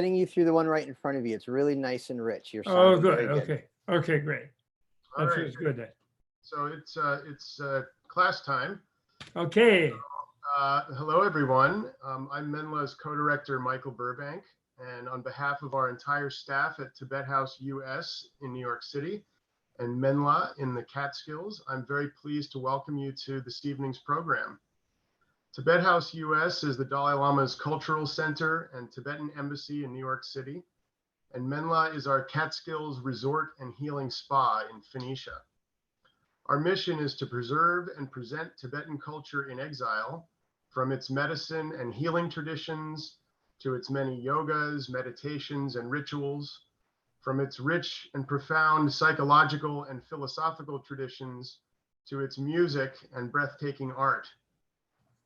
Getting you through the one right in front of you. It's really nice and rich. You're Oh, sounding good. very good. Okay. Okay, great. All That right. feels good then. So it's class time. Okay. Hello, everyone. I'm Menla's co-director, Michael Burbank, and on behalf of our entire staff at Tibet House US in New York City and Menla in the Catskills, I'm very pleased to welcome you to this evening's program. Tibet House US is the Dalai Lama's cultural center and Tibetan embassy in New York City, and Menla is our Catskills resort and healing spa in Phoenicia. Our mission is to preserve and present Tibetan culture in exile, from its medicine and healing traditions to its many yogas, meditations, and rituals, from its rich and profound psychological and philosophical traditions to its music and breathtaking art.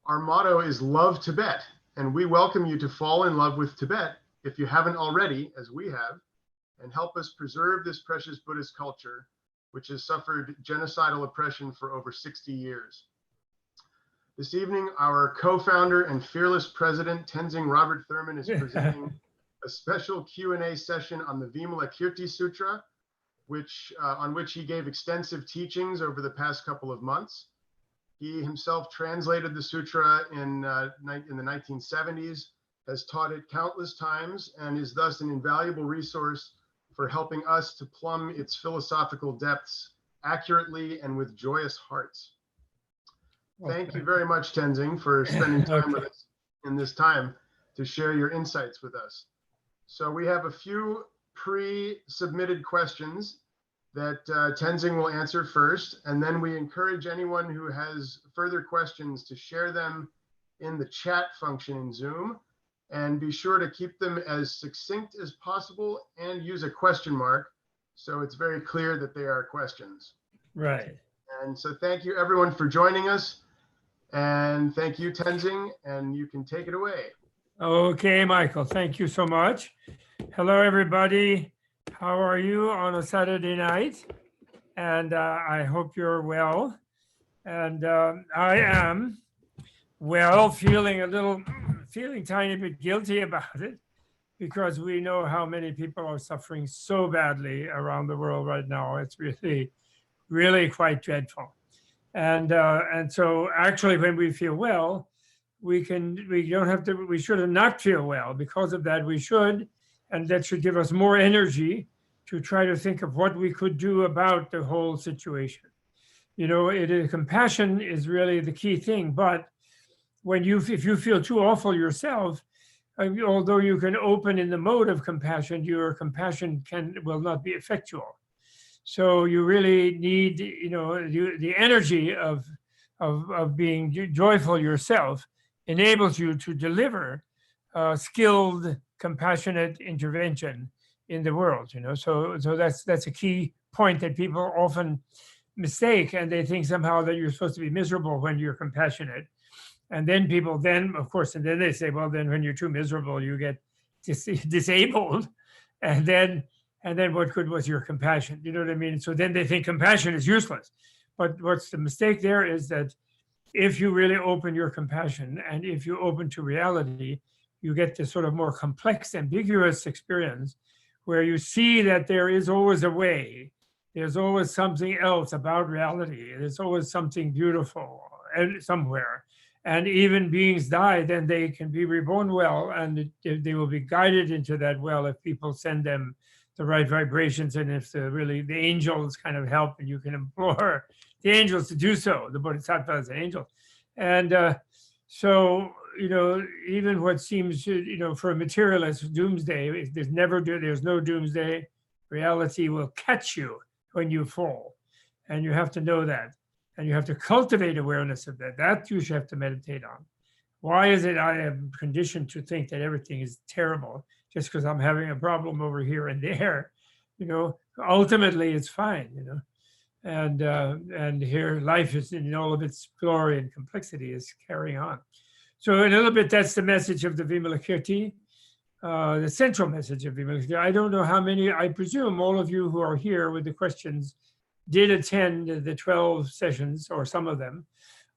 Our motto is Love Tibet, and we welcome you to fall in love with Tibet if you haven't already, as we have, and help us preserve this precious Buddhist culture, which has suffered genocidal oppression for over 60 years. This evening, our co-founder and fearless president, Tenzing Robert Thurman, is presenting a special Q&A session on the Vimalakīrti Sutra, on which he gave extensive teachings over the past couple of months. He himself translated the sutra in the 1970s, has taught it countless times, and is thus an invaluable resource for helping us to plumb its philosophical depths accurately and with joyous hearts. Thank you very much, Tenzing, for spending time with us in this time to share your insights with us. So we have a few pre-submitted questions that Tenzing will answer first, and then we encourage anyone who has further questions to share them in the chat function in Zoom, and be sure to keep them as succinct as possible and use a question mark so it's very clear that they are questions. Right. And so thank you everyone for joining us, and thank you, Tenzing, and you can take it away. Okay, Michael, thank you so much. Hello, everybody. How are you on a Saturday night? And I hope you're well. And I am well, feeling tiny bit guilty about it, because we know how many people are suffering so badly around the world right now. It's really, really quite dreadful. And so actually when we feel well, we should not feel well. Because of that, we should, and that should give us more energy to try to think of what we could do about the whole situation. You know, compassion is really the key thing, but if you feel too awful yourself, although you can open in the mode of compassion, your compassion will not be effectual. So you really need, the energy of being joyful yourself enables you to deliver skilled, compassionate intervention in the world. So that's a key point that people often mistake, and they think somehow that you're supposed to be miserable when you're compassionate. And then people of course, and then they say, well, then when you're too miserable, you get disabled. And then what good was your compassion? You know what I mean? So then they think compassion is useless. But what's the mistake there is that if you really open your compassion, and if you open to reality, you get this sort of more complex, ambiguous experience where you see that there is always a way. There's always something else about reality. There's always something beautiful somewhere. And even beings die, then they can be reborn well, and they will be guided into that well if people send them the right vibrations, and if the angels kind of help, and you can implore the angels to do so, the bodhisattvas and angels. And so, even what seems, for a materialist, doomsday, there's no doomsday. Reality will catch you when you fall, and you have to know that. And you have to cultivate awareness of that. That you should have to meditate on. Why is it I am conditioned to think that everything is terrible just because I'm having a problem over here and there? Ultimately it's fine, and here life is in all of its glory and complexity is carrying on. So a little bit, that's the message of the Vimalakīrti, the central message of Vimalakīrti. I don't know how many, I presume all of you who are here with the questions did attend the 12 sessions, or some of them,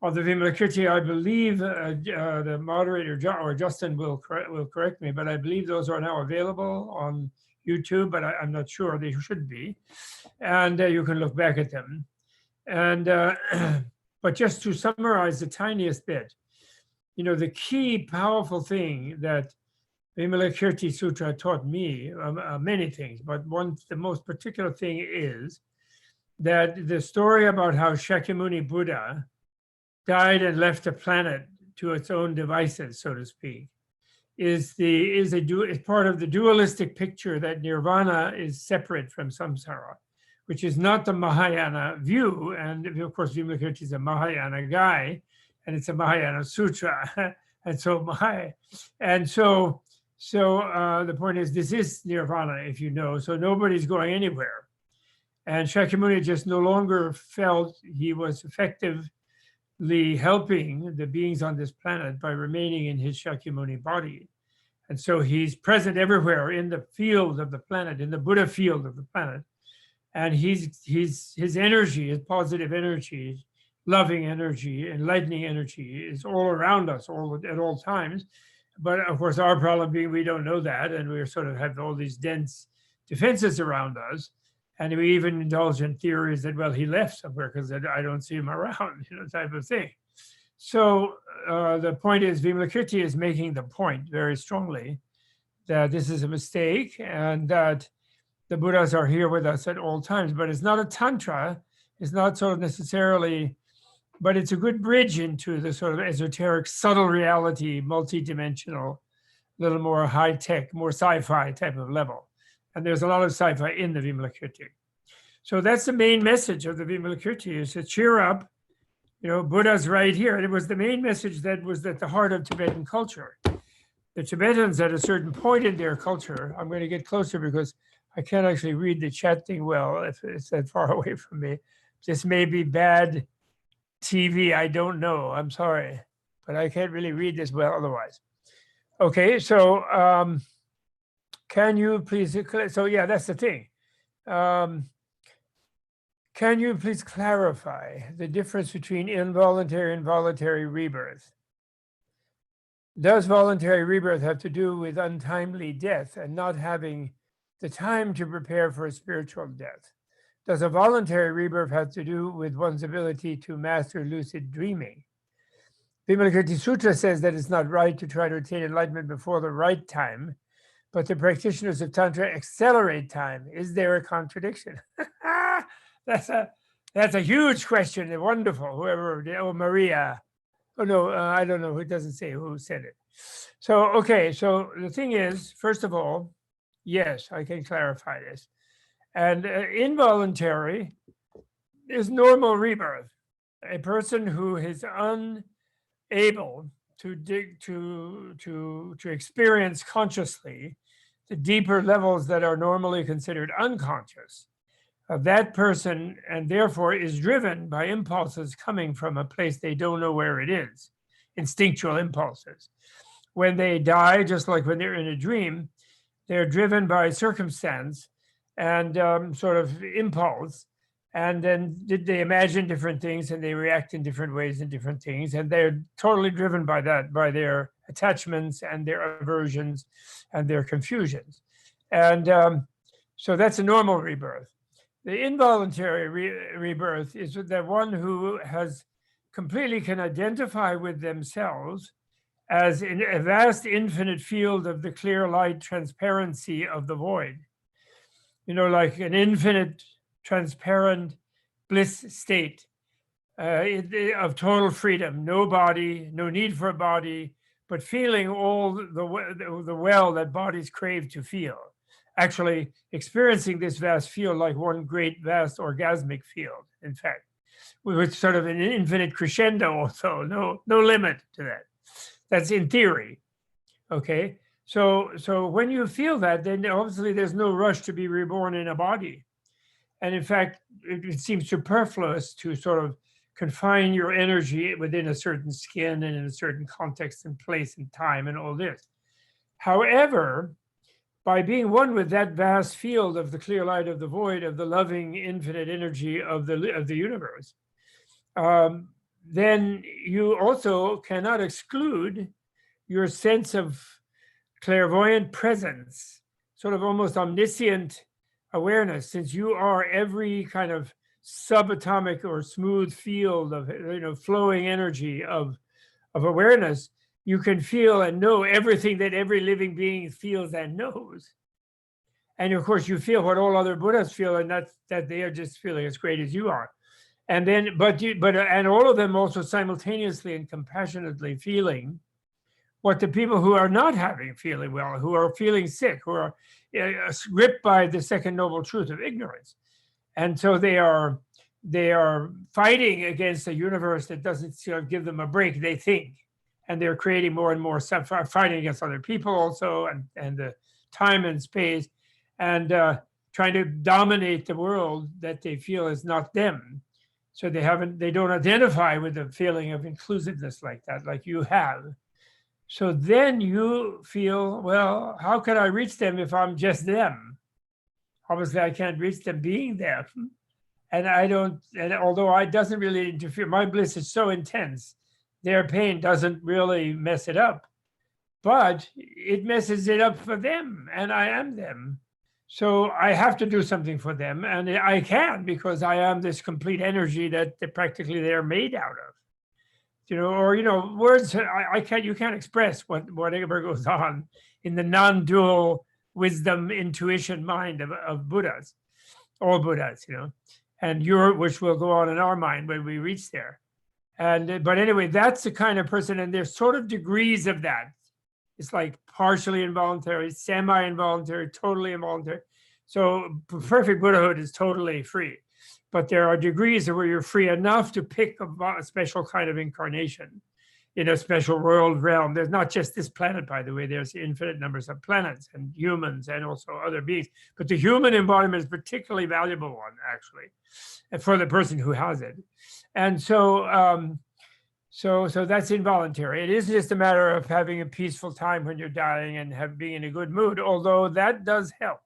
on the Vimalakīrti, I believe the moderator or Justin will correct me, but I believe those are now available on YouTube, but I'm not sure. They should be, and you can look back at them. And but just to summarize the tiniest bit, you know, the key powerful thing that Vimalakīrti Sutra taught me, many things, but the most particular thing is that the story about how Shakyamuni Buddha died and left the planet to its own devices, so to speak, is part of the dualistic picture that nirvana is separate from samsara, which is not the Mahayana view. And of course, Vimalakīrti is a Mahayana guy, and it's a Mahayana sutra, and so the point is, this is nirvana, if you know. So nobody's going anywhere, and Shakyamuni just no longer felt he was effectively helping the beings on this planet by remaining in his Shakyamuni body. And so he's present everywhere in the field of the planet, in the Buddha field of the planet. And his energy, his positive energy, loving energy, enlightening energy is all around us at all times. But of course, our problem being we don't know that, and we sort of have all these dense defenses around us. And we even indulge in theories that, well, he left somewhere because I don't see him around, you know, type of thing. So the point is, Vimalakīrti is making the point very strongly that this is a mistake and that the Buddhas are here with us at all times. But it's not a tantra. It's not sort of necessarily, but it's a good bridge into the sort of esoteric, subtle reality, multi-dimensional, little more high-tech, more sci-fi type of level. And there's a lot of sci-fi in the Vimalakīrti. So that's the main message of the Vimalakīrti, is to cheer up. You know, Buddha's right here. It was the main message that was at the heart of Tibetan culture. The Tibetans, at a certain point in their culture, I'm going to get closer because I can't actually read the chat thing well if it's that far away from me. This may be bad TV, I don't know. I'm sorry, but I can't really read this well otherwise. Okay, so can you please, so yeah, that's the thing. Can you please clarify the difference between involuntary and voluntary rebirth? Does voluntary rebirth have to do with untimely death and not having the time to prepare for a spiritual death? Does a voluntary rebirth have to do with one's ability to master lucid dreaming? Vimalakīrti Sutra says that it's not right to try to attain enlightenment before the right time, but the practitioners of Tantra accelerate time. Is there a contradiction? That's a huge question. Wonderful. Whoever, oh, Maria. Oh, no, I don't know. It doesn't say who said it. So, okay. So the thing is, first of all, yes, I can clarify this. And involuntary is normal rebirth. A person who is unable to experience consciously the deeper levels that are normally considered unconscious, that person, and therefore is driven by impulses coming from a place they don't know where it is, instinctual impulses. When they die, just like when they're in a dream, they're driven by circumstance and sort of impulse, and then they imagine different things and they react in different ways in different things, and they're totally driven by that, by their attachments and their aversions and their confusions. And so that's a normal rebirth. The involuntary rebirth is that one who has completely can identify with themselves as in a vast infinite field of the clear light transparency of the void. You know, like an infinite transparent bliss state of total freedom, no body, no need for a body, but feeling all the well that bodies crave to feel. Actually experiencing this vast field like one great vast orgasmic field, in fact, with sort of an infinite crescendo also, no limit to that. That's in theory, okay? So when you feel that, then obviously there's no rush to be reborn in a body. And in fact, it seems superfluous to sort of confine your energy within a certain skin and in a certain context and place and time and all this. However, by being one with that vast field of the clear light of the void, of the loving infinite energy of the universe, then you also cannot exclude your sense of clairvoyant presence, sort of almost omniscient awareness, since you are every kind of subatomic or smooth field of flowing energy of awareness. You can feel and know everything that every living being feels and knows. And of course, you feel what all other Buddhas feel, and that's that they are just feeling as great as you are. And then, and all of them also simultaneously and compassionately feeling what the people who are not feeling well, who are feeling sick, who are gripped by the second noble truth of ignorance. And so they are fighting against a universe that doesn't give them a break, they think. And they're creating more and more stuff, fighting against other people also, and the time and space, and trying to dominate the world that they feel is not them. So they don't identify with the feeling of inclusiveness like that, like you have. So then you feel, well, how can I reach them if I'm just them? Obviously, I can't reach them being them. And although it doesn't really interfere, my bliss is so intense, their pain doesn't really mess it up. But it messes it up for them, and I am them. So I have to do something for them, and I can, because I am this complete energy that practically they're made out of. Words, you can't express whatever goes on in the non-dual wisdom, intuition mind of Buddhas, all Buddhas, and which will go on in our mind when we reach there. But anyway, that's the kind of person, and there's sort of degrees of that. It's like partially involuntary, semi-involuntary, totally involuntary. So perfect Buddhahood is totally free. But there are degrees where you're free enough to pick a special kind of incarnation in a special world realm. There's not just this planet, by the way. There's infinite numbers of planets and humans and also other beings. But the human embodiment is a particularly valuable one, actually, for the person who has it. And so that's involuntary. It is just a matter of having a peaceful time when you're dying and being in a good mood, although that does help.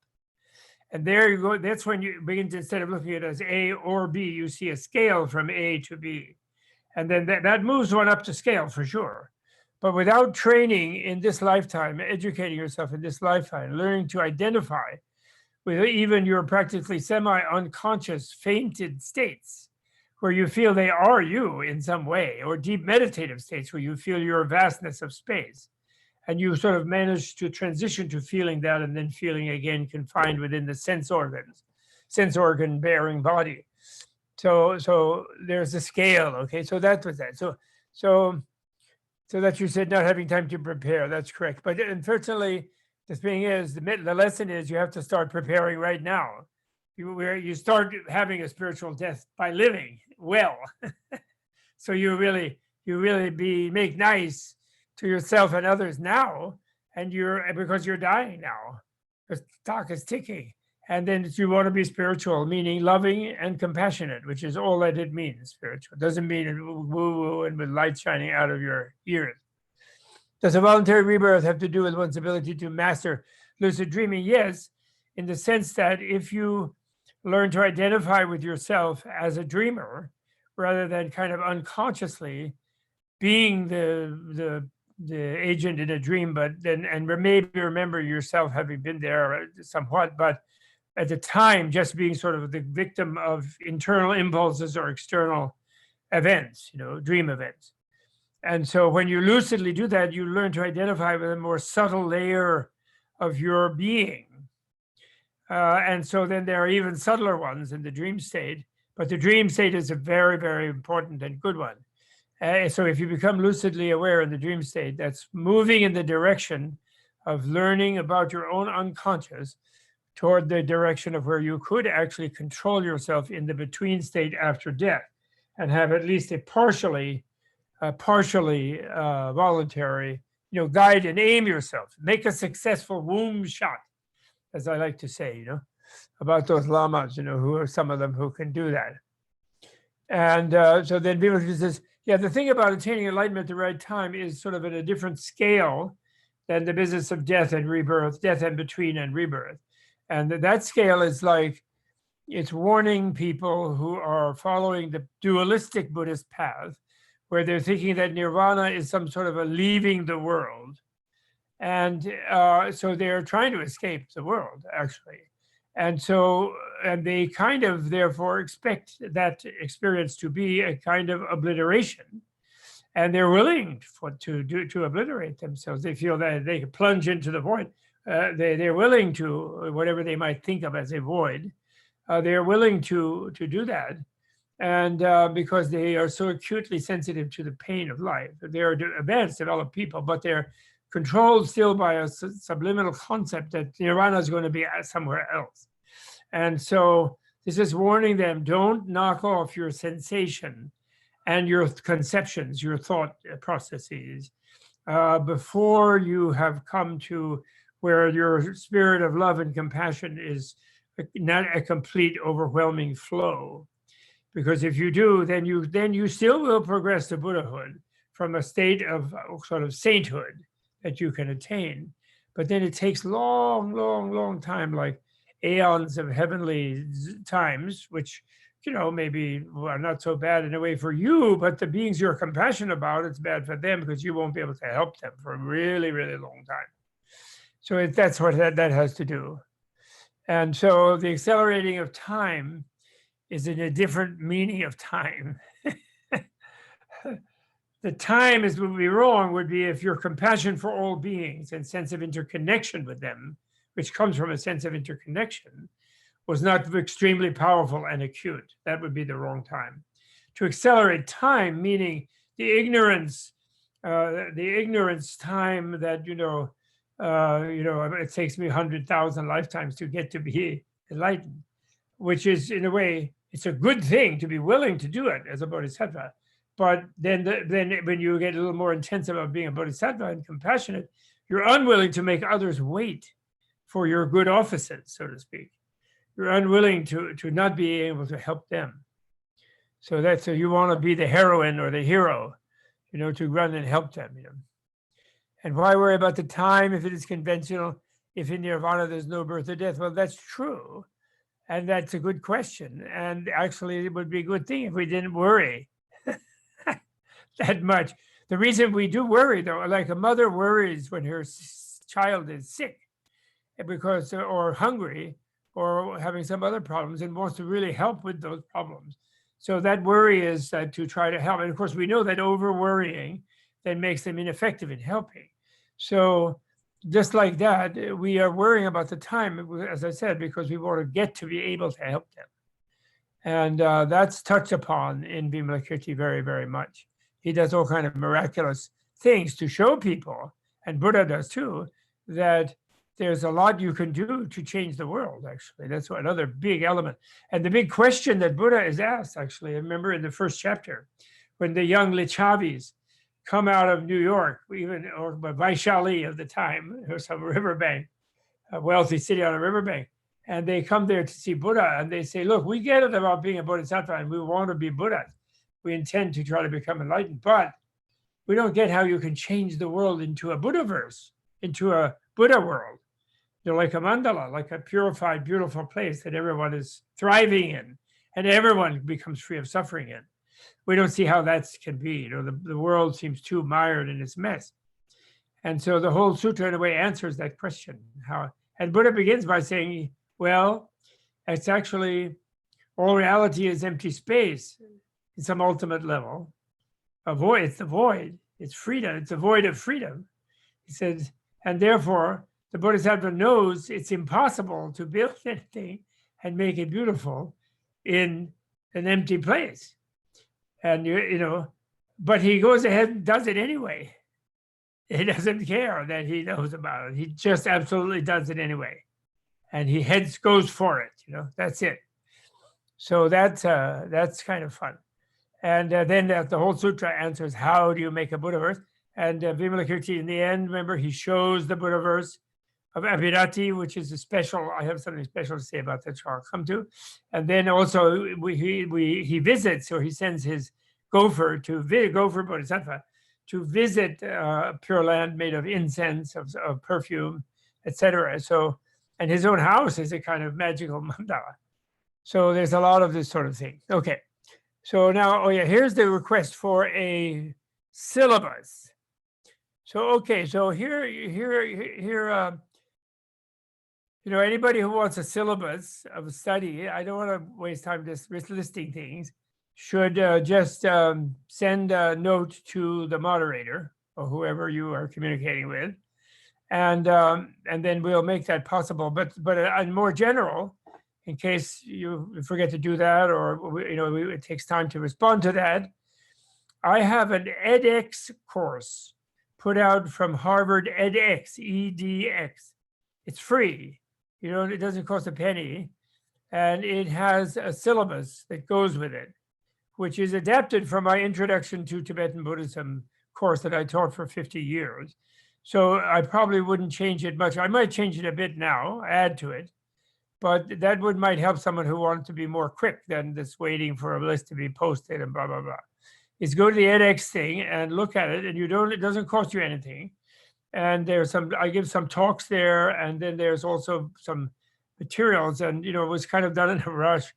And there you go. That's when you begin to, instead of looking at it as A or B, you see a scale from A to B. And then that moves one up to scale for sure. But without training in this lifetime, educating yourself in this lifetime, learning to identify with even your practically semi-unconscious fainted states, where you feel they are you in some way, or deep meditative states where you feel your vastness of space. And you sort of manage to transition to feeling that, and then feeling again confined within the sense organ bearing body. So there's a scale, okay? So that was that. So that you said not having time to prepare, that's correct. But unfortunately, the thing is, the lesson is you have to start preparing right now. You start having a spiritual death by living well. So you really make nice to yourself and others now, and because you're dying now. The clock is ticking. And then you want to be spiritual, meaning loving and compassionate, which is all that it means, spiritual. It doesn't mean woo-woo and with light shining out of your ears. Does a voluntary rebirth have to do with one's ability to master lucid dreaming? Yes, in the sense that if you learn to identify with yourself as a dreamer, rather than kind of unconsciously being the agent in a dream, but then, and maybe remember yourself having been there somewhat, but at the time just being sort of the victim of internal impulses or external events, dream events. And so when you lucidly do that, you learn to identify with a more subtle layer of your being. And so then there are even subtler ones in the dream state, but the dream state is a very, very important and good one. So if you become lucidly aware in the dream state, that's moving in the direction of learning about your own unconscious toward the direction of where you could actually control yourself in the between state after death, and have at least a partially voluntary, guide and aim yourself. Make a successful womb shot, as I like to say, about those lamas, who are some of them who can do that. And so then Vimalakīrti says, yeah, the thing about attaining enlightenment at the right time is sort of at a different scale than the business of death and rebirth, death and between and rebirth. And that scale is like, it's warning people who are following the dualistic Buddhist path, where they're thinking that nirvana is some sort of a leaving the world. And so they're trying to escape the world, actually. And so, and they kind of therefore expect that experience to be a kind of obliteration. And they're willing to obliterate themselves. They feel that they can plunge into the void. They're willing to, whatever they might think of as a void, they're willing to do that. And because they are so acutely sensitive to the pain of life. They're advanced, developed people, but they're controlled still by a subliminal concept that nirvana is going to be somewhere else. And so this is warning them, don't knock off your sensation and your conceptions, your thought processes, before you have come to where your spirit of love and compassion is not a complete overwhelming flow. Because if you do, then you still will progress to Buddhahood from a state of sort of sainthood that you can attain. But then it takes long time, like aeons of heavenly times, which, maybe are not so bad in a way for you, but the beings you're compassionate about, it's bad for them because you won't be able to help them for a really, really long time. So that's what that has to do. And so the accelerating of time is in a different meaning of time. The time would be wrong would be if your compassion for all beings and sense of interconnection with them, which comes from a sense of interconnection, was not extremely powerful and acute. That would be the wrong time. To accelerate time, meaning the ignorance time that, it takes me 100,000 lifetimes to get to be enlightened, which is, in a way, it's a good thing to be willing to do it as a bodhisattva. But then when you get a little more intensive of being a bodhisattva and compassionate, you're unwilling to make others wait for your good offices, so to speak. You're unwilling to not be able to help them. So you want to be the heroine or the hero, to run and help them. And why worry about the time if it is conventional? If in nirvana there's no birth or death? Well, that's true. And that's a good question. And actually, it would be a good thing if we didn't worry that much. The reason we do worry, though, like a mother worries when her child is sick because or hungry or having some other problems and wants to really help with those problems. So that worry is to try to help. And of course, we know that over worrying then makes them ineffective in helping. So just like that, we are worrying about the time, as I said, because we want to get to be able to help them. And that's touched upon in Vimalakīrti very, very much. He does all kinds of miraculous things to show people, and Buddha does too, that there's a lot you can do to change the world, actually. That's another big element. And the big question that Buddha is asked, actually, I remember in the first chapter, when the young Lichavis come out of New York, or Vaishali of the time, or some riverbank, a wealthy city on a riverbank, and they come there to see Buddha, and they say, look, we get it about being a bodhisattva, and we want to be Buddhas. We intend to try to become enlightened, but we don't get how you can change the world into a Buddhaverse, into a Buddha world. Like a mandala, like a purified, beautiful place that everyone is thriving in, and everyone becomes free of suffering in. We don't see how that can be. The world seems too mired in its mess. And so the whole sutra, in a way, answers that question. And Buddha begins by saying, well, it's actually, all reality is empty space in some ultimate level. A void, it's the void. It's freedom. It's a void of freedom. He says, and therefore, the Bodhisattva knows it's impossible to build anything and make it beautiful in an empty place. And, but he goes ahead and does it anyway. He doesn't care that he knows about it. He just absolutely does it anyway. And he goes for it, that's it. So that's kind of fun. And then the whole sutra answers, how do you make a Buddhaverse? And Vimalakīrti, in the end, remember, he shows the Buddhaverse of Abhirati, which is I have something special to say about that, I'll come to. And then also he visits, or he sends his gopher Bodhisattva to visit Pure Land made of incense, of perfume, etc. So, and his own house is a kind of magical mandala. So there's a lot of this sort of thing. Okay, So now, oh yeah, here's the request for a syllabus. So, okay, so here, anybody who wants a syllabus of study, I don't want to waste time just listing things, should just send a note to the moderator or whoever you are communicating with, and then we'll make that possible. But on more general, in case you forget to do that, or it takes time to respond to that, I have an edX course put out from Harvard, edX, EDX. It's free. It doesn't cost a penny, and it has a syllabus that goes with it, which is adapted from my Introduction to Tibetan Buddhism course that I taught for 50 years. So I probably wouldn't change it much. I might change it a bit now, add to it, but that might help someone who wants to be more quick than just waiting for a list to be posted and blah, blah, blah. Is go to the edX thing and look at it, and it doesn't cost you anything. And I give some talks there, and then there's also some materials, and it was kind of done in a rush,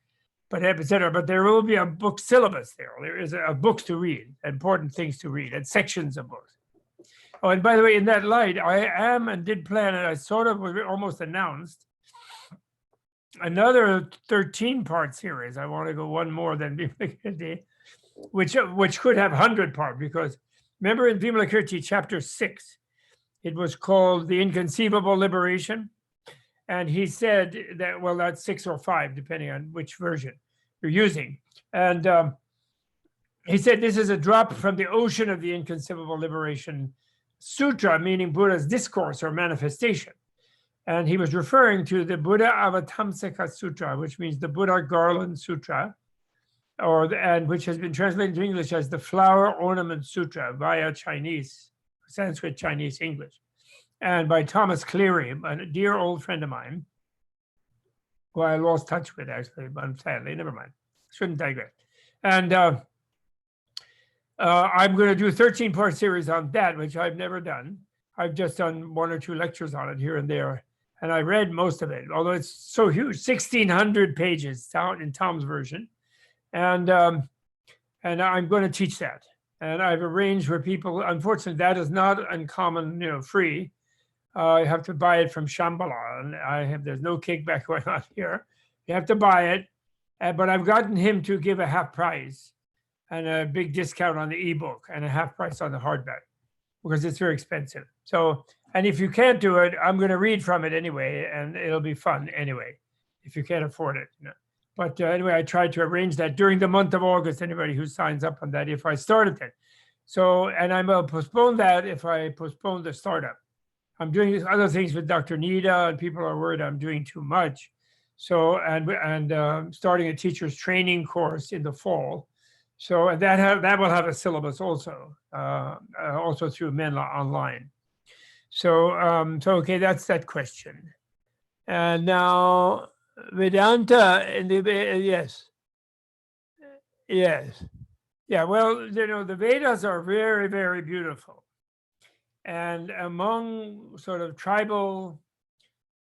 but etc. But there will be a book syllabus there. There is a books to read, important things to read, and sections of books. Oh, and by the way, in that light, I am and did plan, and I sort of almost announced another 13-part series. I want to go one more than Vimalakīrti, which could have 100-part, because remember in Vimalakīrti chapter 6, it was called The Inconceivable Liberation. And he said that, well, that's 6 or 5, depending on which version you're using. And he said this is a drop from the ocean of the Inconceivable Liberation Sutra, meaning Buddha's discourse or manifestation. And he was referring to the Buddha Avatamsaka Sutra, which means the Buddha Garland Sutra, and which has been translated into English as the Flower Ornament Sutra via Sanskrit, Chinese, English, and by Thomas Cleary, a dear old friend of mine, who I lost touch with actually, but sadly, never mind, shouldn't digress. And I'm going to do a 13-part series on that, which I've never done. I've just done 1 or 2 lectures on it here and there, and I read most of it, although it's so huge, 1,600 pages in Tom's version, and I'm going to teach that. And I've arranged for people, unfortunately, that is not uncommon, free. You have to buy it from Shambhala, and there's no kickback going on here. You have to buy it, but I've gotten him to give a half price and a big discount on the ebook and a half price on the hardback, because it's very expensive. So, and if you can't do it, I'm going to read from it anyway, and it'll be fun anyway, if you can't afford it. But anyway, I tried to arrange that during the month of August, anybody who signs up on that, if I started it. So, and I will postpone that if I postpone the startup. I'm doing other things with Dr. Nida, and people are worried I'm doing too much. So, and starting a teacher's training course in the fall. So, and that will have a syllabus also, also through Menla online. So, okay, that's that question. And now, Vedanta, yes. Yeah, well, the Vedas are very, very beautiful. And among sort of tribal,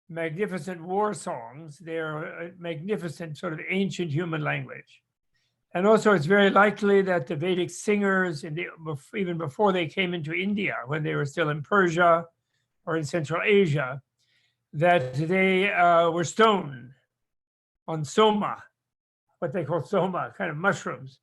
magnificent war songs, they're a magnificent sort of ancient human language. And also it's very likely that the Vedic singers, even before they came into India, when they were still in Persia or in Central Asia, that they were stoned on soma, what they call soma, kind of mushrooms.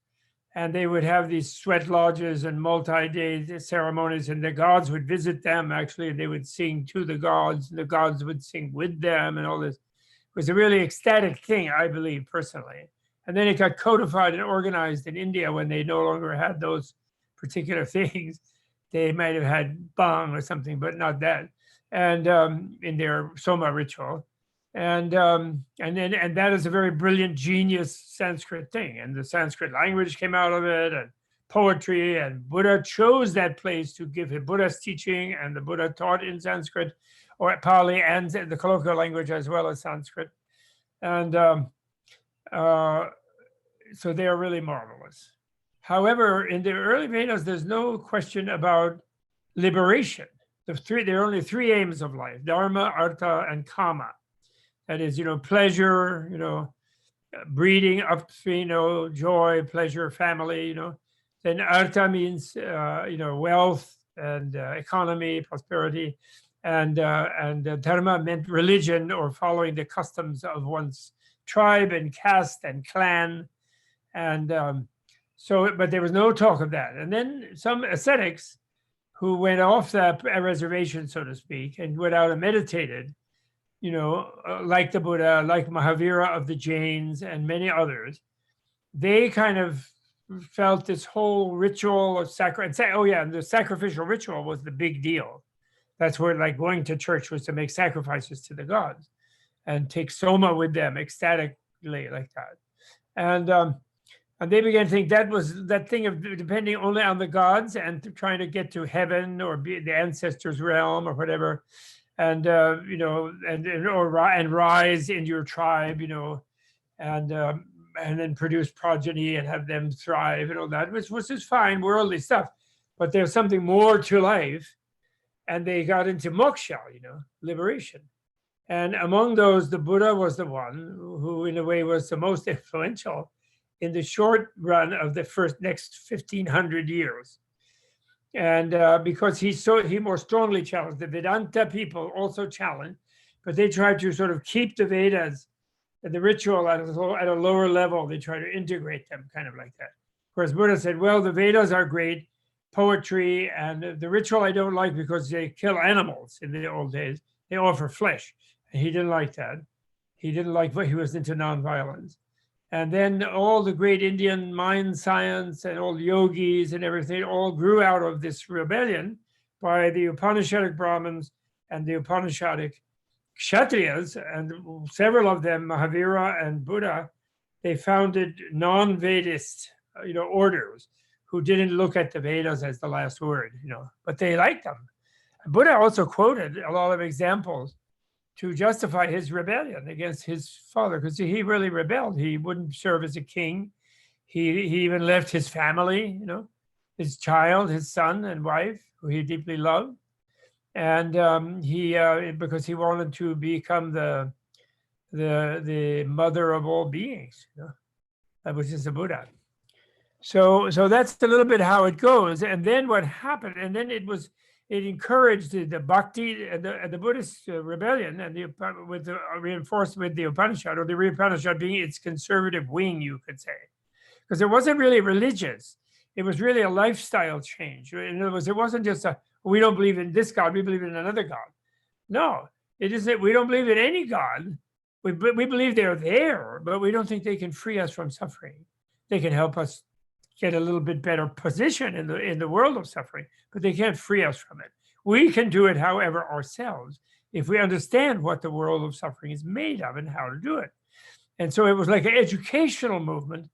And they would have these sweat lodges and multi-day ceremonies, and the gods would visit them. Actually, they would sing to the gods, and the gods would sing with them, and all this. It was a really ecstatic thing, I believe, personally. And then it got codified and organized in India when they no longer had those particular things. They might have had bhang or something, but not that, and in their soma ritual. And that is a very brilliant, genius Sanskrit thing. And the Sanskrit language came out of it, and poetry, and Buddha chose that place to give his Buddha's teaching, and the Buddha taught in Sanskrit, or Pali, and the colloquial language as well as Sanskrit. And so they are really marvelous. However, in the early Vedas, there's no question about liberation. There are only 3 aims of life: dharma, artha, and kama. That is, pleasure, breeding, upstream, joy, pleasure, family, Then artha means, wealth and economy, prosperity. And dharma meant religion or following the customs of one's tribe and caste and clan. And but there was no talk of that. And then some ascetics who went off the reservation, so to speak, and went out and meditated, like the Buddha, like Mahavira of the Jains and many others, they kind of felt this whole ritual of and the sacrificial ritual was the big deal. That's where like going to church was to make sacrifices to the gods and take soma with them ecstatically like that. And they began to think that was that thing of depending only on the gods and trying to get to heaven or be the ancestors' realm or whatever, and rise in your tribe, and then produce progeny and have them thrive and all that, which was just fine worldly stuff. But there's something more to life, and they got into moksha, liberation. And among those, the Buddha was the one who, in a way, was the most influential in the short run of the next 1,500 years. And because he more strongly challenged, the Vedanta people also challenged, but they tried to sort of keep the Vedas and the ritual at a lower level. They try to integrate them kind of like that. Of course, Buddha said, well, the Vedas are great, poetry, and the ritual I don't like because they kill animals in the old days. They offer flesh. And he didn't like that. He didn't like, he was into nonviolence. And then all the great Indian mind science and all the yogis and everything all grew out of this rebellion by the Upanishadic Brahmins and the Upanishadic Kshatriyas, and several of them, Mahavira and Buddha, they founded non-Vedist, orders who didn't look at the Vedas as the last word, but they liked them. Buddha also quoted a lot of examples to justify his rebellion against his father, because he really rebelled. He wouldn't serve as a king. He even left his family, his child, his son and wife, who he deeply loved. And because he wanted to become the mother of all beings, which is the Buddha. So that's a little bit how it goes. And then what happened, and then it encouraged the bhakti and the Buddhist rebellion, and reinforced with the Upanishad, or the Upanishad being its conservative wing, you could say, because it wasn't really religious. It was really a lifestyle change. In other words, it wasn't just we don't believe in this God, we believe in another God. No, it is that we don't believe in any God. We believe they're there, but we don't think they can free us from suffering. They can help us get a little bit better position in the world of suffering, but they can't free us from it. We can do it, however, ourselves, if we understand what the world of suffering is made of and how to do it. And so it was like an educational movement,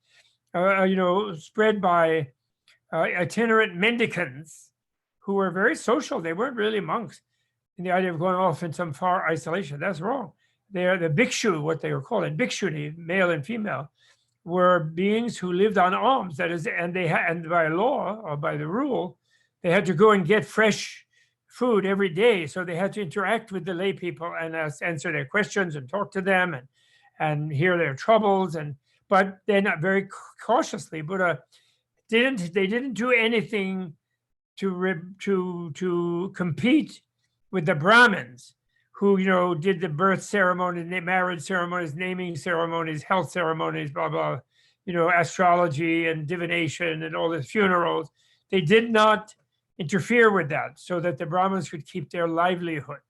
spread by itinerant mendicants who were very social. They weren't really monks in the idea of going off in some far isolation. That's wrong. They are the bhikshu, what they were called, and bhikshuni, male and female, were beings who lived on alms. That is, and by law or by the rule, they had to go and get fresh food every day. So they had to interact with the lay people and answer their questions and talk to them and hear their troubles. But then very cautiously, Buddha didn't do anything to compete with the Brahmins, who did the birth ceremony, marriage ceremonies, naming ceremonies, health ceremonies, blah, blah, astrology and divination and all the funerals. They did not interfere with that so that the Brahmins could keep their livelihood,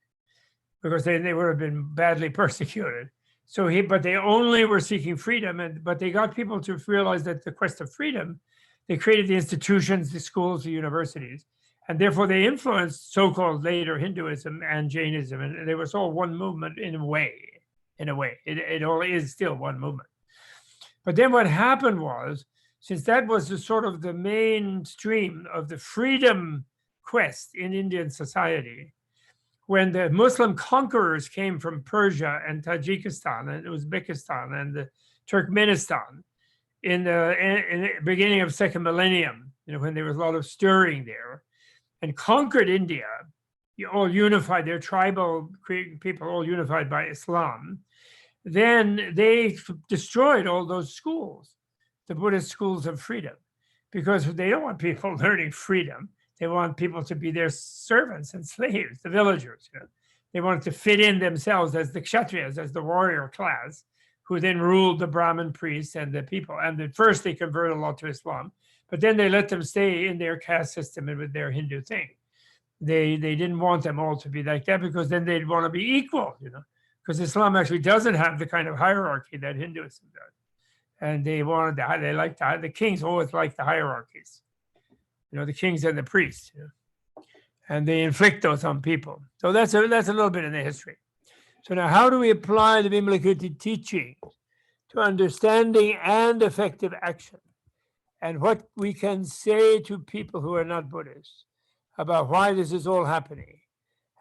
because they would have been badly persecuted. But they only were seeking freedom, but they got people to realize that the quest of freedom, they created the institutions, the schools, the universities, and therefore they influenced so-called later Hinduism and Jainism, and they was all one movement in a way. It all is still one movement. But then what happened was, since that was the mainstream of the freedom quest in Indian society, when the Muslim conquerors came from Persia and Tajikistan and Uzbekistan and Turkmenistan in the beginning of second millennium, when there was a lot of stirring there, and conquered India, all unified, their tribal people all unified by Islam. then they destroyed all those schools, the Buddhist schools of freedom, because they don't want people learning freedom. They want people to be their servants and slaves, the villagers. They wanted to fit in themselves as the Kshatriyas, as the warrior class, who then ruled the Brahmin priests and the people. And at first they converted a lot to Islam, but then they let them stay in their caste system and with their Hindu thing. They didn't want them all to be like that, because then they'd want to be equal, because Islam actually doesn't have the kind of hierarchy that Hinduism does. And they like the kings always like the hierarchies, the kings and the priests, and they inflict those on people. So that's a little bit in the history. So now, how do we apply the Vimalakīrti teachings to understanding and effective action? And what we can say to people who are not Buddhists about why this is all happening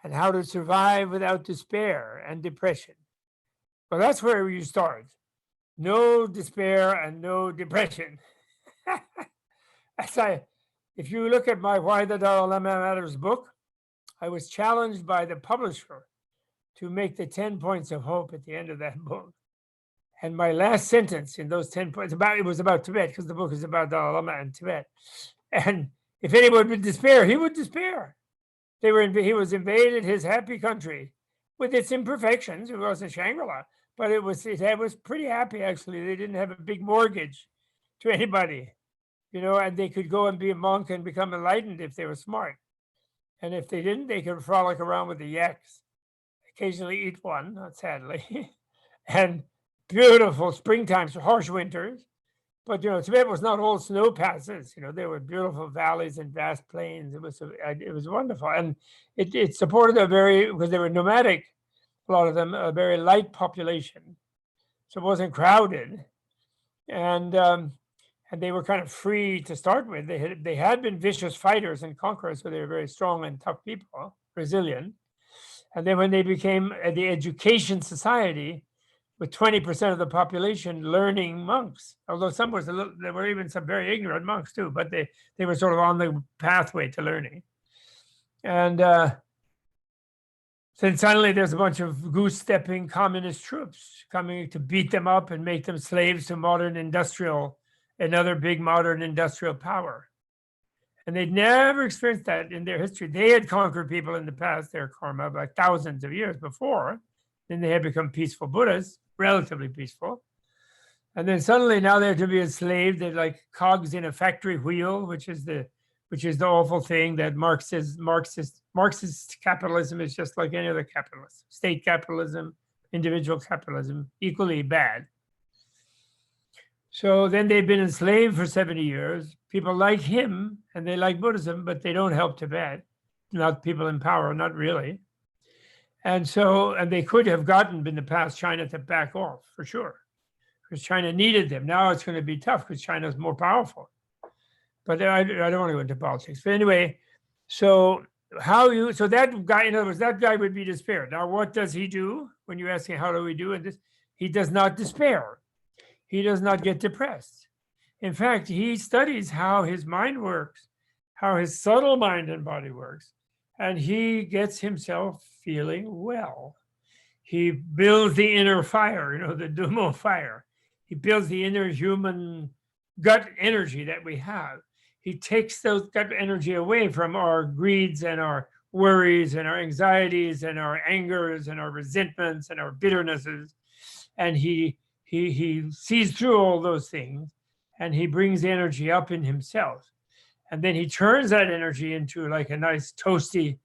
and how to survive without despair and depression. Well, that's where you start. No despair and no depression. If you look at my Why the Dalai Lama Matters book, I was challenged by the publisher to make the 10 points of hope at the end of that book. And my last sentence in those 10 points, it was about Tibet, because the book is about Dalai Lama and Tibet. And if anyone would despair, he would despair. He was invaded his happy country with its imperfections. It wasn't Shangri-La, but it was pretty happy, actually. They didn't have a big mortgage to anybody, and they could go and be a monk and become enlightened if they were smart. And if they didn't, they could frolic around with the yaks, occasionally eat one, not sadly, and beautiful springtime, harsh winters. But, Tibet was not all snow passes. There were beautiful valleys and vast plains. It was wonderful. And it supported because they were nomadic, a lot of them, a very light population. So it wasn't crowded. And they were kind of free to start with. They had been vicious fighters and conquerors, so they were very strong and tough people, resilient. And then when they became the education society, with 20% of the population learning monks, although there were even some very ignorant monks too, but they were sort of on the pathway to learning. And then suddenly there's a bunch of goose-stepping communist troops coming to beat them up and make them slaves to another big modern industrial power. And they'd never experienced that in their history. They had conquered people in the past, their karma, like thousands of years before. Then they had become peaceful Buddhas, relatively peaceful. And then suddenly now they're to be enslaved. They're like cogs in a factory wheel, which is the awful thing that Marxist capitalism is just like any other capitalism. State capitalism, individual capitalism, equally bad. So then they've been enslaved for 70 years. People like him and they like Buddhism, but they don't help Tibet. Not people in power, not really. And they could have gotten in the past China to back off for sure, because China needed them. Now it's going to be tough because China is more powerful. But I don't want to go into politics. But anyway, so that guy, in other words, that guy would be despair. Now, what does he do when you ask him, how do we do this? He does not despair. He does not get depressed. In fact, he studies how his mind works, how his subtle mind and body works, and he gets himself feeling well. He builds the inner fire, the Dumo fire. He builds the inner human gut energy that we have. He takes those gut energy away from our greeds and our worries and our anxieties and our angers and our resentments and our bitternesses. And he sees through all those things, and he brings energy up in himself. And then he turns that energy into like a nice toasty,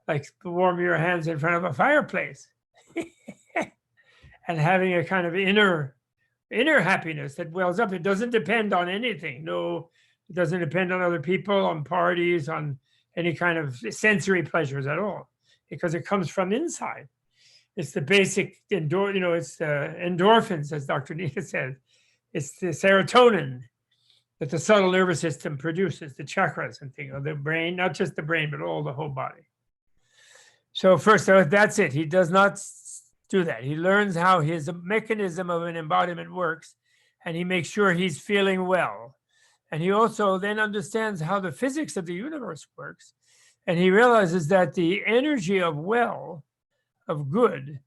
like warm your hands in front of a fireplace and having a kind of inner happiness that wells up. It doesn't depend on anything. No, it doesn't depend on other people, on parties, on any kind of sensory pleasures at all, because it comes from inside. It's the basic it's the endorphins, as Dr. Nita said. It's the serotonin that the subtle nervous system produces, the chakras and things, the brain, not just the brain, but all the whole body. So first, that's it. He does not do that. He learns how his mechanism of an embodiment works, and he makes sure he's feeling well. And he also then understands how the physics of the universe works. And he realizes that the energy of well, of good,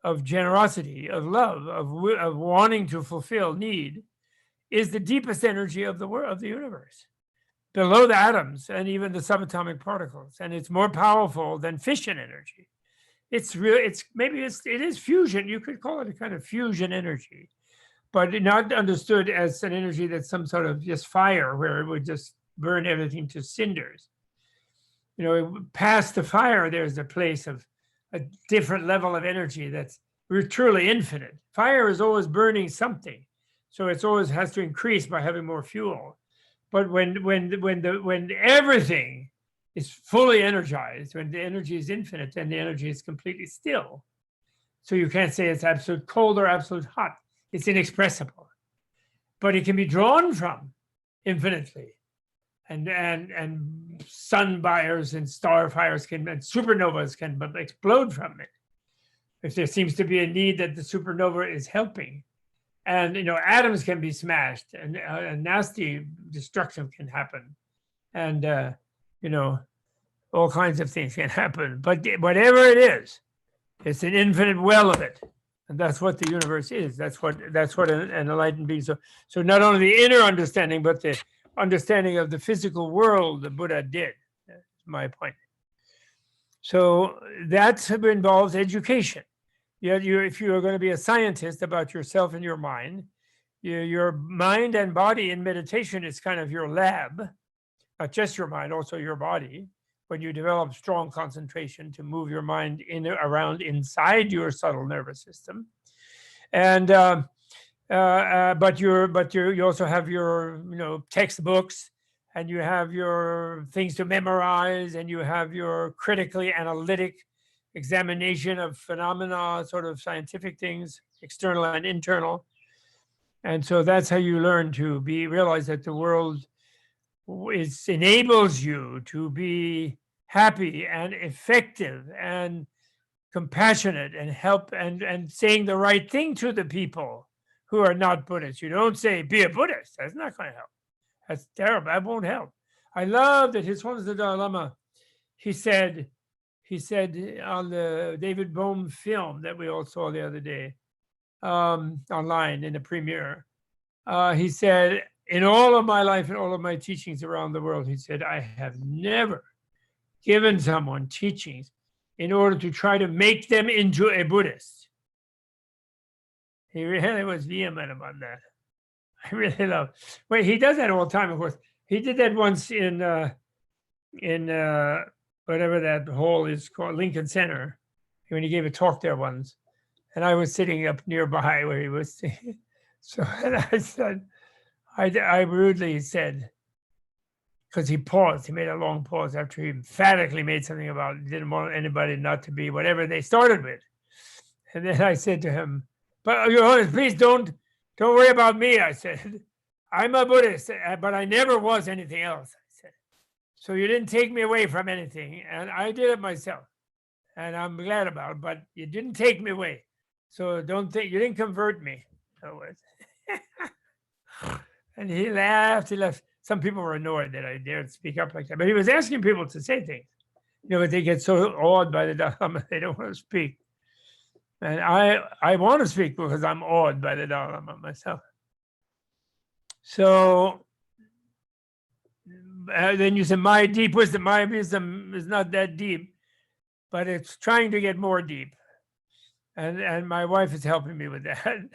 of generosity, of love, of wanting to fulfill need, is the deepest energy of the world, of the universe, below the atoms and even the subatomic particles, and it's more powerful than fission energy. It's real. It is fusion. You could call it a kind of fusion energy, but not understood as an energy that's some sort of just fire where it would just burn everything to cinders. Past the fire, there's a place of a different level of energy that's truly infinite. Fire is always burning something, so it's always has to increase by having more fuel. But when everything is fully energized, when the energy is infinite, then the energy is completely still. So you can't say it's absolute cold or absolute hot. It's inexpressible, but it can be drawn from infinitely. And sun fires and star fires and supernovas can explode from it if there seems to be a need that the supernova is helping. And atoms can be smashed, and nasty destruction can happen, and all kinds of things can happen. But whatever it is, it's an infinite well of it, and that's what the universe is. That's what an enlightened being. So not only the inner understanding, but the understanding of the physical world the Buddha did. That's my point. So that involves education. If you are going to be a scientist about yourself and your mind, your mind and body in meditation is kind of your lab, not just your mind, also your body. When you develop strong concentration to move your mind around inside your subtle nervous system, and but you also have your textbooks, and you have your things to memorize, and you have your critically analytic examination of phenomena, sort of scientific things, external and internal. And so that's how you learn to realize that the world enables you to be happy and effective and compassionate and help and saying the right thing to the people who are not Buddhists. You don't say, be a Buddhist. That's not going to help. That's terrible. That won't help. I love that His Holiness the Dalai Lama, he said on the David Bohm film that we all saw the other day, online in the premiere, he said, in all of my life and all of my teachings around the world, he said, I have never given someone teachings in order to try to make them into a Buddhist. He really was vehement about that. I really love. Well, he does that all the time, of course. He did that once in whatever that hall is called, Lincoln Center, when he gave a talk there once. And I was sitting up nearby where he was sitting. So and I said, I rudely said, because he paused, he made a long pause after he emphatically made something about didn't want anybody not to be whatever they started with. And then I said to him, but Your Holiness, please don't worry about me. I said, I'm a Buddhist, but I never was anything else. I said, so you didn't take me away from anything, and I did it myself, and I'm glad about it, but you didn't take me away. So don't think, you didn't convert me. And he laughed, Some people were annoyed that I dared speak up like that, but he was asking people to say things. But they get so awed by the Dalai Lama, they don't want to speak. And I want to speak because I'm awed by the Dalai Lama myself. So then you say, my deep wisdom, my wisdom is not that deep, but it's trying to get more deep. And my wife is helping me with that,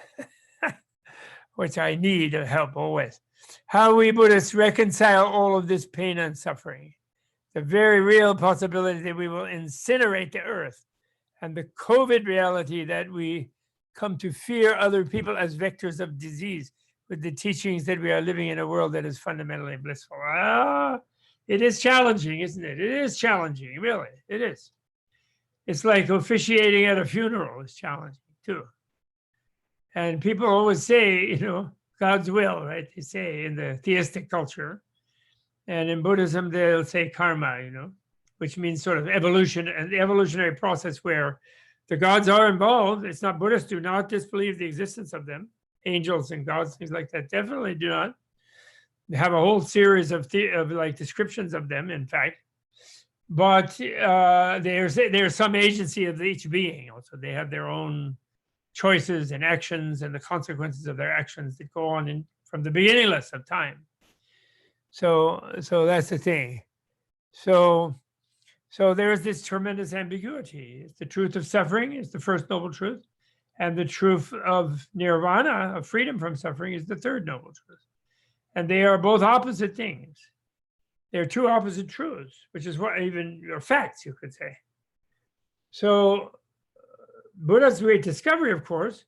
which I need help always. How we Buddhists reconcile all of this pain and suffering. The very real possibility that we will incinerate the earth, and the COVID reality that we come to fear other people as vectors of disease with the teachings that we are living in a world that is fundamentally blissful. It is challenging, isn't it? It is challenging, really, it is. It's like officiating at a funeral is challenging too. And people always say, God's will, right? They say in the theistic culture. And in Buddhism, they'll say karma, which means sort of evolution and the evolutionary process where the gods are involved. It's not, Buddhists do not disbelieve the existence of them. Angels and gods, things like that, definitely do not. They have a whole series of descriptions of them, in fact. but there's some agency of each being. Also, they have their own choices and actions, and the consequences of their actions that go on from the beginningless of time. So that's the thing. So there is this tremendous ambiguity. It's the truth of suffering is the first noble truth, and the truth of nirvana, of freedom from suffering, is the third noble truth. And they are both opposite things. They're two opposite truths, which is what even or facts, you could say. So Buddha's great discovery, of course,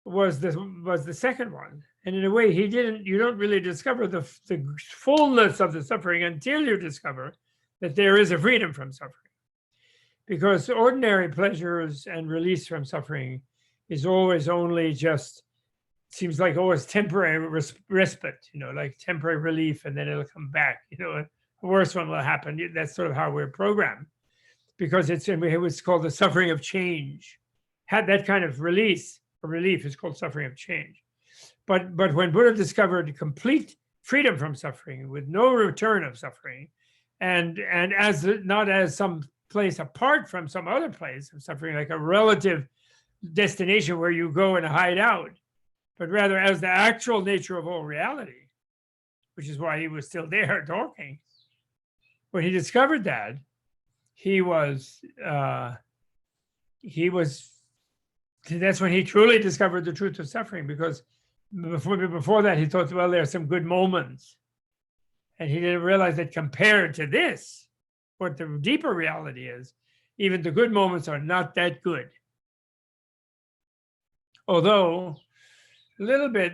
was the second one. And in a way, you don't really discover the fullness of the suffering until you discover that there is a freedom from suffering. Because ordinary pleasures and release from suffering is always only just, seems like always temporary respite, like temporary relief, and then it'll come back, a worse one will happen. That's sort of how we're programmed, because it's what's called the suffering of change. Had that kind of release or relief is called suffering of change. But when Buddha discovered complete freedom from suffering with no return of suffering, and not as some place apart from some other place of suffering, like a relative destination where you go and hide out, but rather as the actual nature of all reality, which is why he was still there talking. When he discovered that, that's when he truly discovered the truth of suffering, because before that he thought, well, there are some good moments. And he didn't realize that compared to this, what the deeper reality is, even the good moments are not that good. Although, a little bit,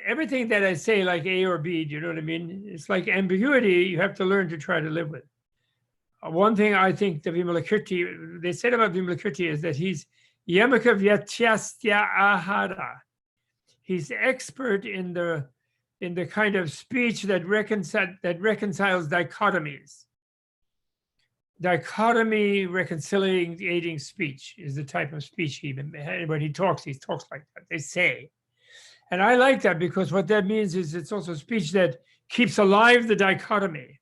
everything that I say, like A or B, do you know what I mean? It's like ambiguity, you have to learn to try to live with. One thing I think the Vimalakīrti, they said about Vimalakīrti is that he's yamaka vyatyastya ahara. He's expert in the kind of speech that reconciles dichotomies. Dichotomy reconciliating speech is the type of speech when he talks like that, they say. And I like that, because what that means is it's also speech that keeps alive the dichotomy,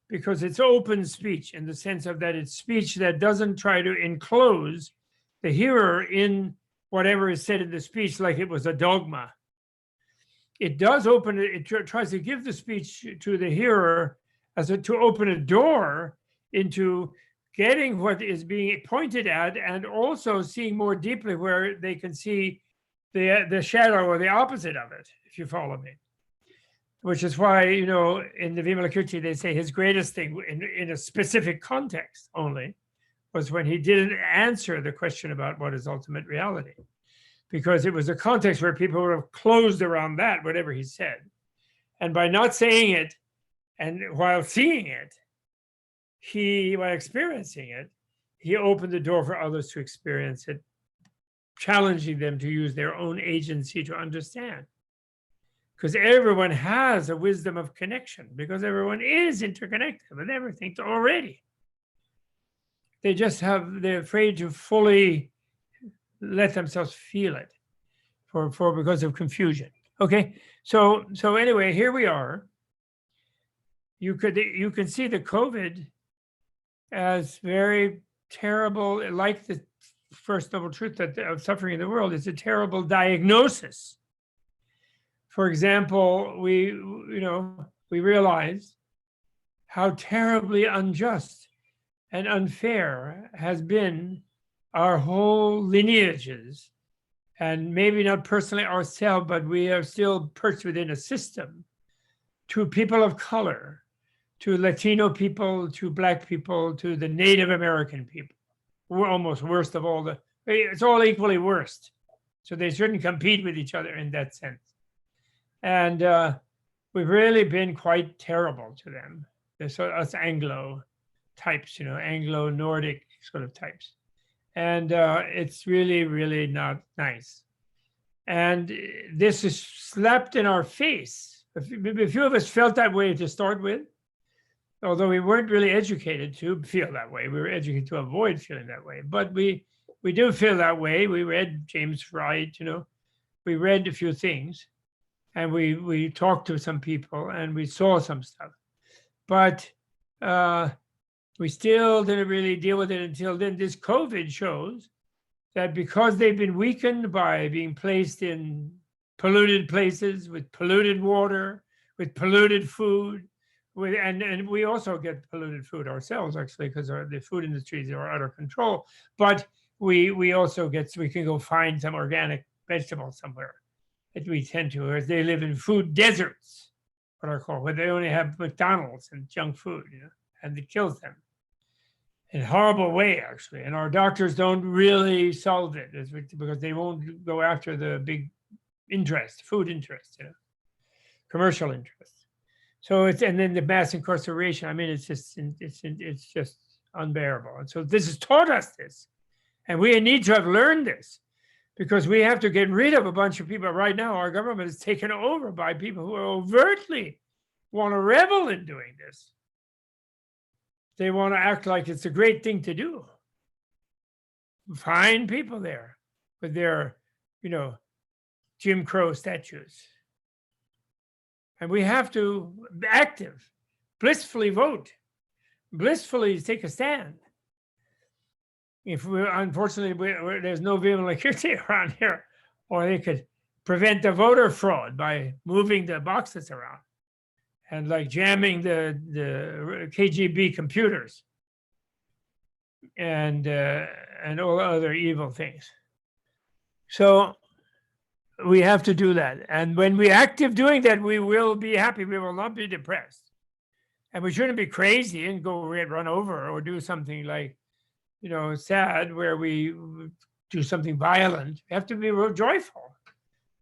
because it's open speech in the sense of that it's speech that doesn't try to enclose the hearer in whatever is said in the speech like it was a dogma. It does open it, tries to give the speech to the hearer to open a door into getting what is being pointed at, and also seeing more deeply where they can see the shadow or the opposite of it, if you follow me. Which is why, in the Vimalakīrti, they say his greatest thing in a specific context only was when he didn't answer the question about what is ultimate reality. Because it was a context where people would have closed around that, whatever he said. And by not saying it, and while seeing it, while experiencing it, he opened the door for others to experience it, challenging them to use their own agency to understand. Because everyone has a wisdom of connection, because everyone is interconnected with everything already. They're afraid to fully let themselves feel it because of confusion. Okay, so anyway, here we are. You can see the COVID as very terrible, like the first noble truth of suffering in the world. It's a terrible diagnosis. For example, we realize how terribly unjust and unfair has been our whole lineages, and maybe not personally ourselves, but we are still perched within a system, to people of color, to Latino people, to Black people, to the Native American people. We're almost worst of all it's all equally worst. So they shouldn't compete with each other in that sense. And we've really been quite terrible to them. There's us Anglo types, Anglo-Nordic sort of types. And it's really, really not nice. And this is slapped in our face. A few of us felt that way to start with, although we weren't really educated to feel that way. We were educated to avoid feeling that way. But we do feel that way. We read James Wright, we read a few things, and we talked to some people, and we saw some stuff. But we still didn't really deal with it until then. This COVID shows that because they've been weakened by being placed in polluted places with polluted water, with polluted food, and we also get polluted food ourselves, actually, because the food industries are out of control. But we also we can go find some organic vegetables somewhere that we tend to, or they live in food deserts, what are called, where they only have McDonald's and junk food, and it kills them in a horrible way, actually. And our doctors don't really solve it because they won't go after the big interest, food interest, commercial interest. So and then the mass incarceration. I mean, it's just unbearable. And so this has taught us this, and we need to have learned this, because we have to get rid of a bunch of people. Right now, our government is taken over by people who overtly want to revel in doing this. They want to act like it's a great thing to do. Fine people there with their, Jim Crow statues. And we have to be active, blissfully vote, blissfully take a stand. If unfortunately, there's no Vimalakīrti around here, or they could prevent the voter fraud by moving the boxes around and like jamming the KGB computers and all other evil things. So we have to do that. And when we're active doing that, we will be happy. We will not be depressed. And we shouldn't be crazy and go run over or do something like, sad, where we do something violent. We have to be real joyful.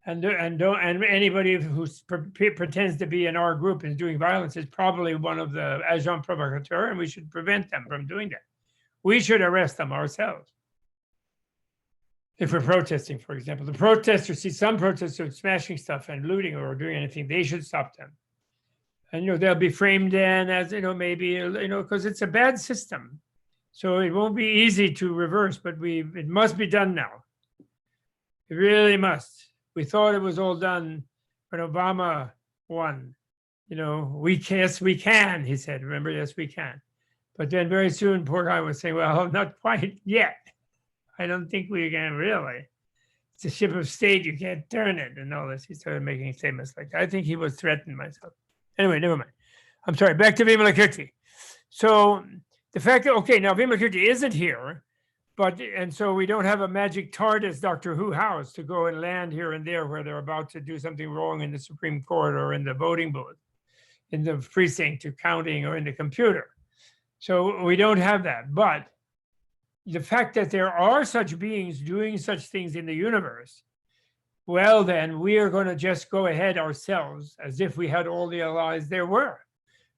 And anybody who pretends to be in our group is doing violence is probably one of the agents provocateurs, and we should prevent them from doing that. We should arrest them ourselves. If we're protesting, for example, the protesters see some protesters smashing stuff and looting or doing anything, they should stop them. And they'll be framed in as maybe because it's a bad system, so it won't be easy to reverse. But it must be done now. It really must. We thought it was all done when Obama won. Yes, we can. He said, "Remember, yes, we can." But then very soon, poor guy was saying, "Well, not quite yet. I don't think we can really. It's a ship of state. You can't turn it," and all this. He started making statements like that. I think he was threatened myself. Anyway, never mind. I'm sorry. Back to Vimalakīrti. So the fact that, okay, now Vimalakīrti isn't here, and so we don't have a magic TARDIS Doctor Who house to go and land here and there where they're about to do something wrong in the Supreme Court or in the voting booth, in the precinct or counting or in the computer. So we don't have that. But the fact that there are such beings doing such things in the universe, well, then we are going to just go ahead ourselves as if we had all the allies there were.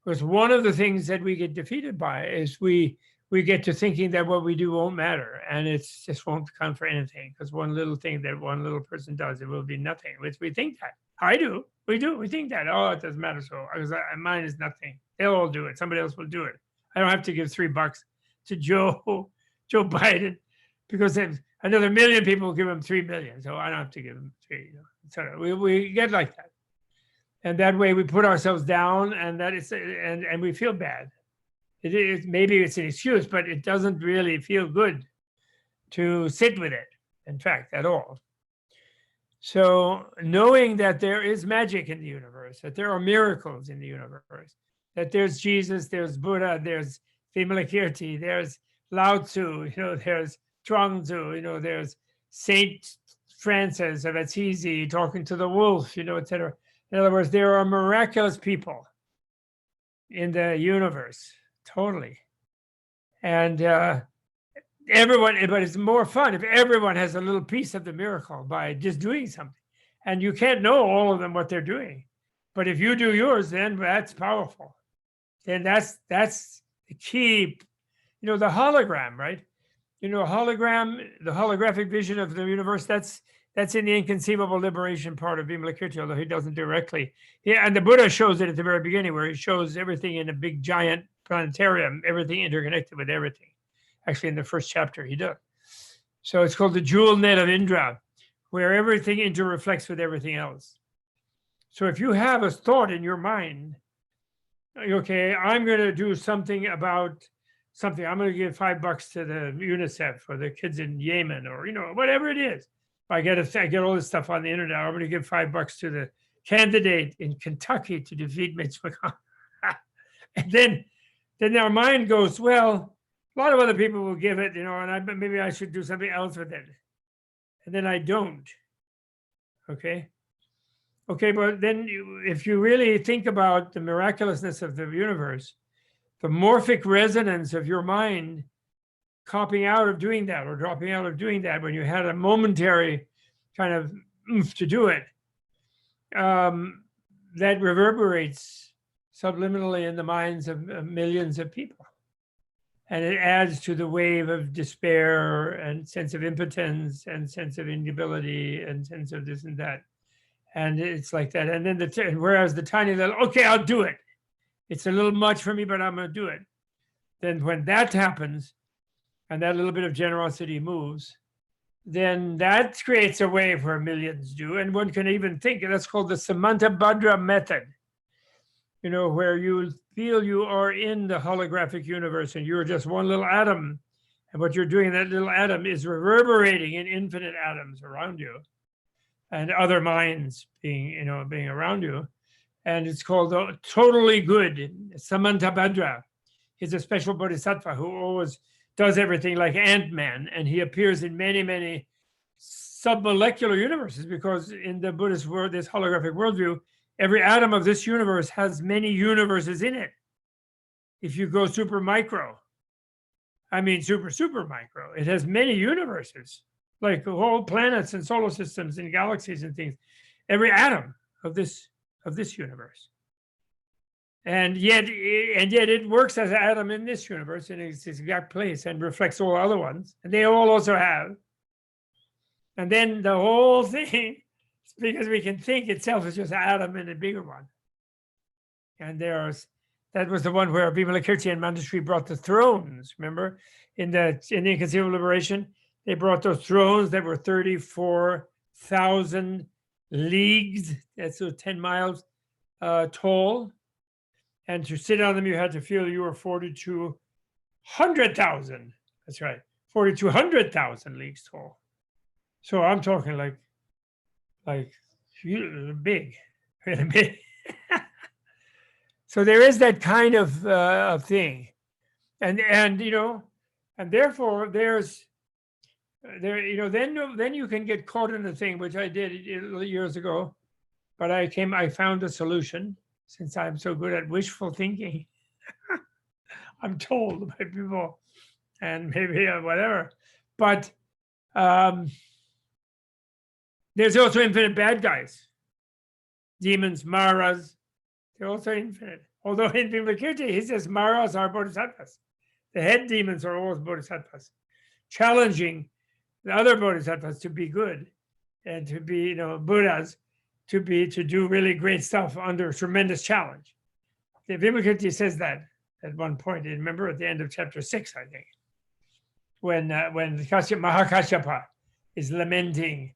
Because one of the things that we get defeated by is we get to thinking that what we do won't matter, and it just won't count for anything, because one little thing that one little person does, it will be nothing. We think that. I do. We think that. Oh, it doesn't matter. So because mine is nothing. They'll all do it. Somebody else will do it. I don't have to give $3 to Joe Biden, because another 1 million people will give him 3 million. So I don't have to give him 3. So we get like that. And that way we put ourselves down, and and we feel bad. It is, maybe it's an excuse, but it doesn't really feel good to sit with it, in fact, at all. So knowing that there is magic in the universe, that there are miracles in the universe, that there's Jesus, there's Buddha, there's Vimalakīrti, there's Lao Tzu, there's Chuang Tzu, there's Saint Francis of Assisi talking to the wolf, etc. In other words, there are miraculous people in the universe, totally. And everyone, but it's more fun if everyone has a little piece of the miracle by just doing something. And you can't know all of them what they're doing. But if you do yours, then that's powerful. Then that's the key. The hologram, right? Hologram, the holographic vision of the universe, that's in the inconceivable liberation part of Vimalakīrti, although he doesn't directly. Yeah, and the Buddha shows it at the very beginning, where he shows everything in a big giant planetarium, everything interconnected with everything. Actually, in the first chapter, he does. So it's called the jewel net of Indra, where everything interreflects with everything else. So if you have a thought in your mind okay, I'm going to do something about something. I'm going to give $5 to the UNICEF for the kids in Yemen, or, whatever it is. I get all this stuff on the internet. I'm going to give $5 to the candidate in Kentucky to defeat Mitch McConnell. And then our mind goes, well, a lot of other people will give it, and maybe I should do something else with it. And then I don't. Okay. But then if you really think about the miraculousness of the universe, the morphic resonance of your mind copping out of doing that or dropping out of doing that when you had a momentary kind of oomph to do it, that reverberates subliminally in the minds of millions of people. And it adds to the wave of despair and sense of impotence and sense of inability and sense of this and that. And it's like that. And then whereas the tiny little, okay, I'll do it. It's a little much for me, but I'm going to do it. Then when that happens, and that little bit of generosity moves, then that creates a wave where millions do. And one can even think, that's called the Samantabhadra method, where you feel you are in the holographic universe and you're just one little atom. And what you're doing in that little atom is reverberating in infinite atoms around you and other minds being around you. And it's called totally good. Samantabhadra. He's a special bodhisattva who always does everything like Ant-Man, and he appears in many, many submolecular universes, because in the Buddhist world, this holographic worldview, every atom of this universe has many universes in it. If you go super micro, super micro, it has many universes, like whole planets and solar systems and galaxies and things. Every atom of this universe. And yet it works as an atom in this universe in its exact place and reflects all other ones. And they all also have. And then the whole thing, because we can think itself as just an atom in a bigger one. And that was the one where Vimalakīrti and Manjushri brought the thrones. Remember, in the Inconceivable Liberation, they brought those thrones that were 34,000 leagues, that's 10 miles tall. And to sit on them, you had to feel you were 4,200,000. That's right, 4,200,000 leagues tall. So I'm talking like big, really big. So there is that kind of thing, and therefore then you can get caught in the thing, which I did years ago, but I found a solution. Since I'm so good at wishful thinking, I'm told by people, and maybe whatever. But there's also infinite bad guys, demons, maras. They're also infinite. Although in Vimalakīrti, he says maras are bodhisattvas. The head demons are always bodhisattvas, challenging the other bodhisattvas to be good and to be, Buddhas, to do really great stuff under tremendous challenge. The Vimalakīrti says that at one point. Remember at the end of chapter 6, I think, when Mahakashyapa is lamenting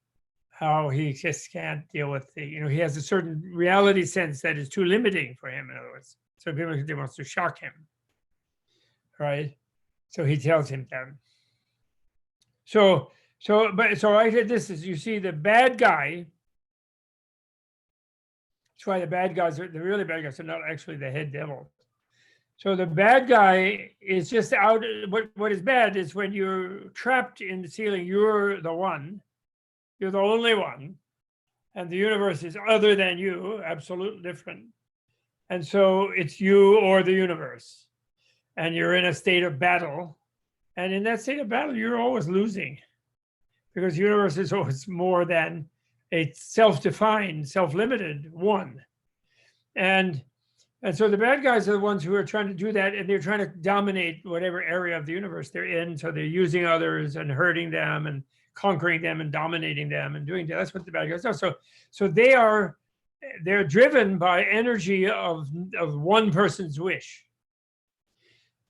how he just can't deal with he has a certain reality sense that is too limiting for him, in other words. So Vimalakīrti wants to shock him, right? So he tells him that. So I said this is, you see, the bad guy. That's why the really bad guys are not actually the head devil. So the bad guy is just out. What is bad is when you're trapped in the ceiling, you're the one, you're the only one, and the universe is other than you, absolutely different. And so it's you or the universe, and you're in a state of battle. And in that state of battle, you're always losing, because the universe is always more than a self-defined, self-limited one. And so the bad guys are the ones who are trying to do that, and they're trying to dominate whatever area of the universe they're in. So they're using others and hurting them and conquering them and dominating them and doing that. That's what the bad guys are. So they're driven by energy of one person's wish.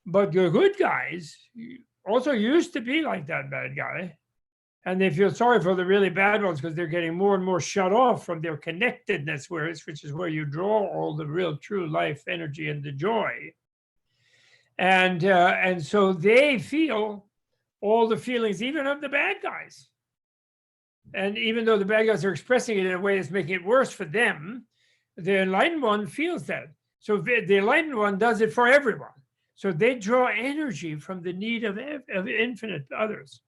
But the good guys also used to be like that bad guy. And they feel sorry for the really bad ones because they're getting more and more shut off from their connectedness, which is where you draw all the real true life energy and the joy. And so they feel all the feelings, even of the bad guys. And even though the bad guys are expressing it in a way that's making it worse for them, the enlightened one feels that. So the enlightened one does it for everyone. So they draw energy from the need of infinite others.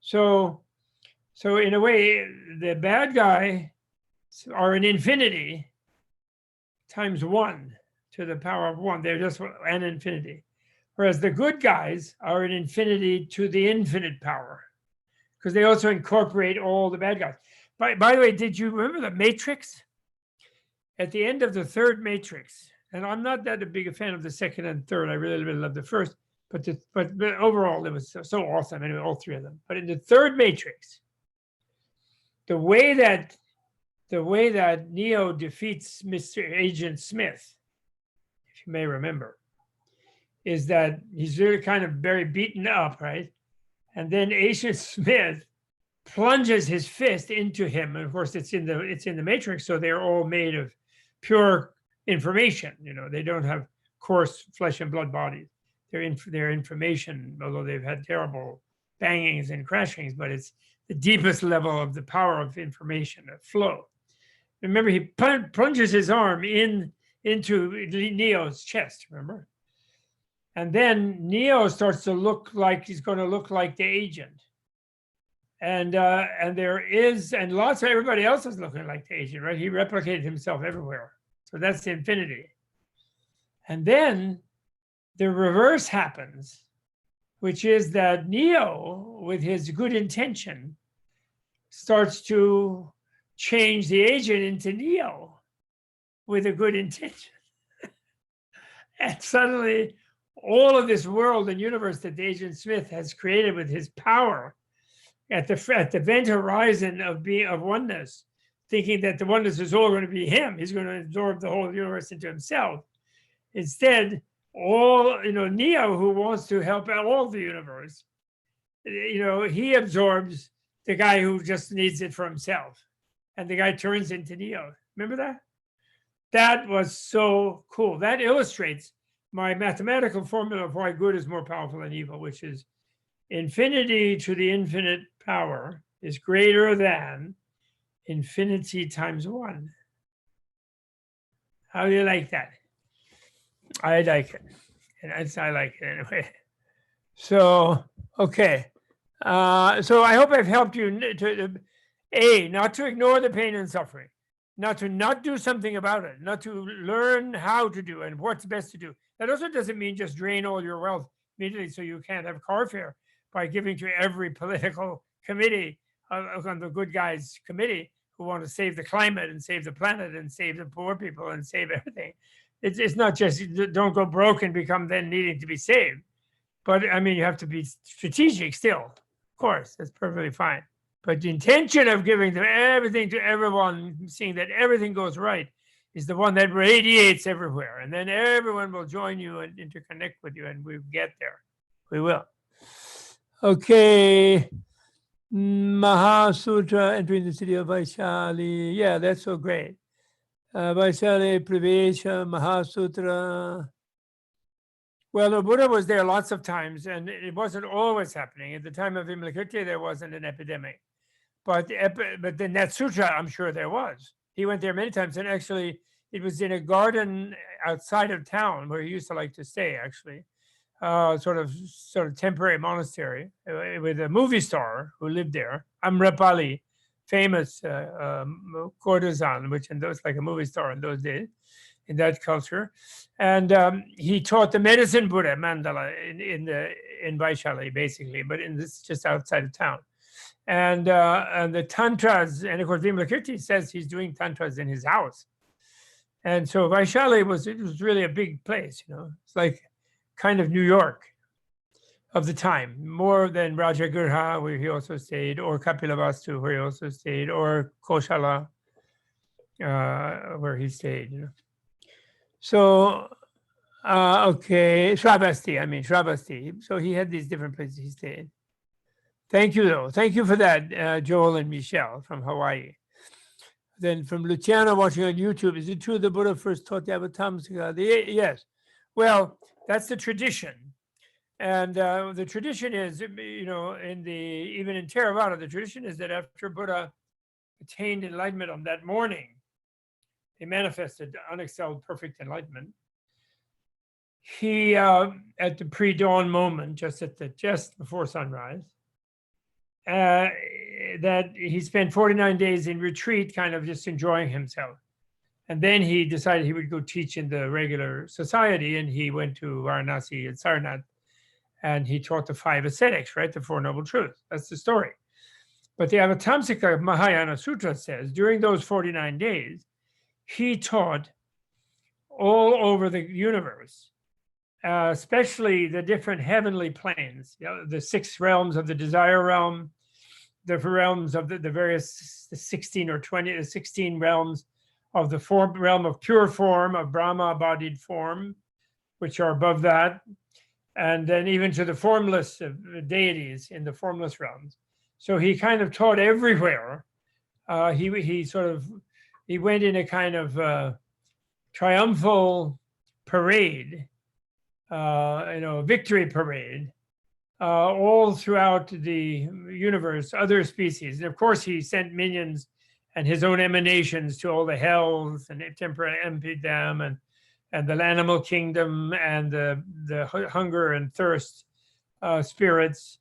So in a way, the bad guy are an infinity times 1 to the power of 1. They're just an infinity. Whereas the good guys are an infinity to the infinite power, because they also incorporate all the bad guys. By the way, did you remember the Matrix? At the end of the third Matrix, and I'm not that big a fan of the second and third. I really love the first, but overall it was so awesome. Anyway, all 3 of them. But in the third Matrix, the way that Neo defeats Mr. Agent Smith, if you may remember, is that he's really kind of very beaten up, right? And then Agent Smith plunges his fist into him. And of course, it's in the Matrix, so they're all made of pure information. They don't have coarse flesh and blood bodies. They're information, although they've had terrible bangings and crashings, but it's the deepest level of the power of information, a flow. Remember, he plunges his arm into Neo's chest, remember? And then Neo starts to look like he's going to look like the agent. And lots of everybody else is looking like the agent, right? He replicated himself everywhere. So that's the infinity. And then the reverse happens, which is that Neo, with his good intention, starts to change the agent into Neo with a good intention. And suddenly, all of this world and universe that Agent Smith has created with his power at the event horizon of oneness, thinking that the oneness is all going to be him. He's going to absorb the whole universe into himself. Instead, Neo, who wants to help out all the universe, he absorbs the guy who just needs it for himself. And the guy turns into Neo. Remember that? That was so cool. That illustrates my mathematical formula of why good is more powerful than evil, which is infinity to the infinite power is greater than infinity times 1. How do you like that? I like it. And I like it anyway. So, okay. So I hope I've helped you not to ignore the pain and suffering, not do something about it, not to learn how to do and what's best to do. That also doesn't mean just drain all your wealth immediately so you can't have car fare by giving to every political committee on the good guys committee who want to save the climate and save the planet and save the poor people and save everything. It's not just don't go broke and become then needing to be saved. But I mean, you have to be strategic still. Of course, that's perfectly fine. But the intention of giving everything to everyone, seeing that everything goes right, is the one that radiates everywhere. And then everyone will join you and interconnect with you, and we'll get there. We will. Okay. Mahasutra entering the city of Vaishali. Yeah, that's so great. Vaishali Pravesha Mahasutra. Well, the Buddha was there lots of times, and it wasn't always happening. At the time of Vimalakīrti, there wasn't an epidemic. But in that sutra, I'm sure there was. He went there many times, and actually, it was in a garden outside of town where he used to like to stay, actually. Sort of temporary monastery with a movie star who lived there, Amrapali, famous courtesan, which was like a movie star in those days, in that culture. And he taught the medicine Buddha mandala in Vaishali, basically, but just outside of town. And the tantras, and of course Vimalakīrti says he's doing tantras in his house. And so Vaishali was really a big place, It's like kind of New York of the time, more than Rajagriha, where he also stayed, or Kapilavastu, where he also stayed, or Koshala, where he stayed. So, okay, Shravasti. So he had these different places he stayed. Thank you, though. Thank you for that, Joel and Michelle from Hawaii. Then from Luciano watching on YouTube, is it true the Buddha first taught the Avatamsaka? Yes. Well, that's the tradition. And the tradition is, even in Theravada, the tradition is that after Buddha attained enlightenment on that morning, he manifested unexcelled perfect enlightenment. He, at the pre-dawn moment, just before sunrise, that he spent 49 days in retreat, kind of just enjoying himself. And then he decided he would go teach in the regular society, and he went to Varanasi and Sarnath, and he taught the 5 ascetics, right? The 4 noble truths. That's the story. But the Avatamsaka Mahayana Sutra says, during those 49 days, he taught all over the universe, especially the different heavenly planes, the 6 realms of the desire realm, the realms of the various 16 or 20, the 16 realms of the realm of pure form, of Brahma-bodied form, which are above that, and then even to the formless deities in the formless realms. So he kind of taught everywhere. He went in a kind of triumphal parade, victory parade, all throughout the universe, other species. And of course, he sent minions and his own emanations to all the hells and tempera empidem and the animal kingdom and the hunger and thirst spirits,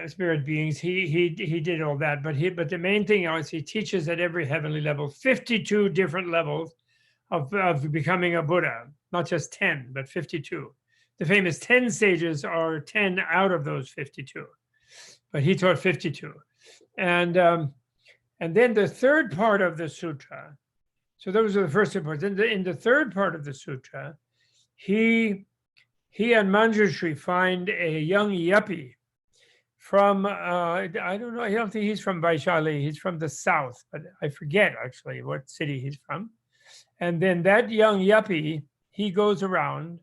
spirit beings. He did all that, but the main thing is he teaches at every heavenly level, 52 different levels of becoming a Buddha, not just 10, but 52. The famous 10 stages are 10 out of those 52, but he taught 52. And then the third part of the sutra, so those are the first 2 parts. In the third part of the sutra, he and Manjushri find a young yuppie from, I don't know, I don't think he's from Vaishali, he's from the south, but I forget actually what city he's from. And then that young yuppie, he goes around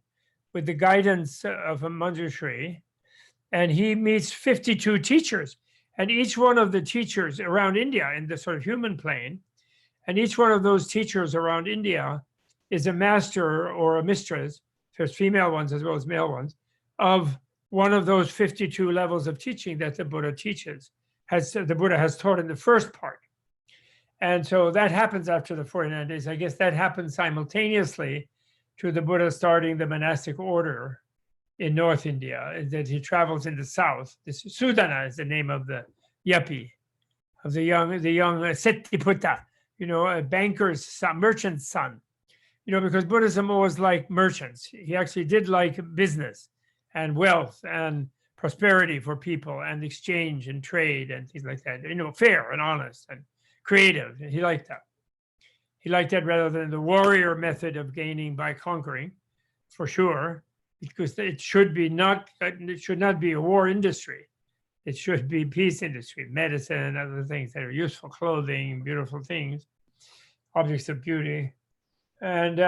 with the guidance of a Manjushri, and he meets 52 teachers. And each one of the teachers around India in the sort of human plane, and each one of those teachers around India is a master or a mistress, there's female ones as well as male ones, of one of those 52 levels of teaching that the Buddha teaches, the Buddha has taught in the first part. And so that happens after the 49 days. I guess that happens simultaneously to the Buddha starting the monastic order in North India, that he travels in the south. This Sudana is the name of the yuppie, of the young Setiputta, a banker's son, merchant's son. Because Buddhism always liked merchants. He actually did like business and wealth and prosperity for people and exchange and trade and things like that. Fair and honest and creative. He liked that. He liked that rather than the warrior method of gaining by conquering, for sure, because it should not be a war industry. It should be peace industry, medicine, other things that are useful, clothing, beautiful things, objects of beauty. And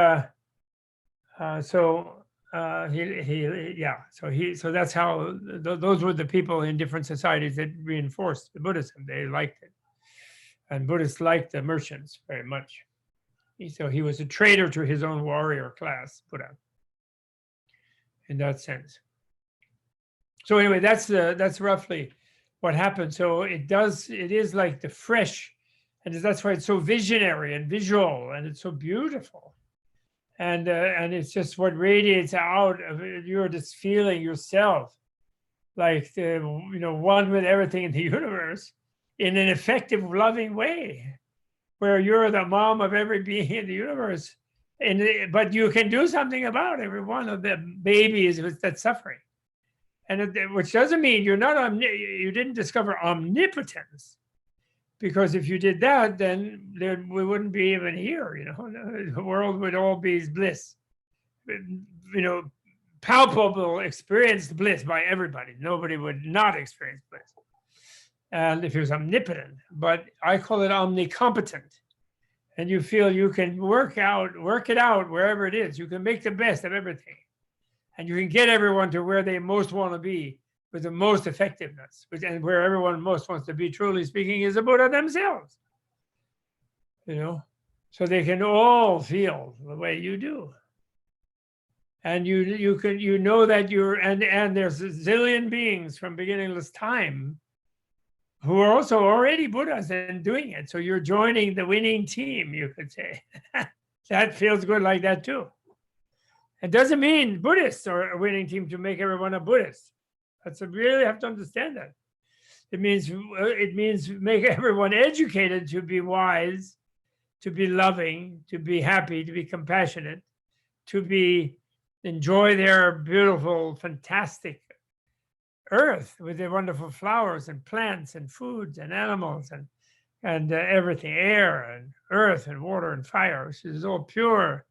so that's how those were the people in different societies that reinforced the Buddhism. They liked it. And Buddhists liked the merchants very much. So he was a traitor to his own warrior class, Buddha, in that sense. So anyway, that's roughly what happened. So it is like the fresh, and that's why it's so visionary and visual, and it's so beautiful. And it's just what radiates out of it. You're just feeling yourself like one with everything in the universe in an effective, loving way, where you're the mom of every being in the universe, but you can do something about every one of the babies that's suffering, which doesn't mean you didn't discover omnipotence, because if you did that, then we wouldn't be even here. The world would all be bliss, palpable, experienced bliss by everybody. Nobody would not experience bliss. And if he was omnipotent, but I call it omnicompetent. And you feel you can work it out wherever it is. You can make the best of everything. And you can get everyone to where they most want to be with the most effectiveness, and where everyone most wants to be, truly speaking, is the Buddha themselves. So they can all feel the way you do. And you know that and there's a zillion beings from beginningless time who are also already Buddhas and doing it. So you're joining the winning team, you could say. That feels good like that too. It doesn't mean Buddhists are a winning team to make everyone a Buddhist. That's really have to understand that. It means make everyone educated to be wise, to be loving, to be happy, to be compassionate, to enjoy their beautiful, fantastic earth with their wonderful flowers and plants and foods and animals and everything, air and earth and water and fire, which is all pure.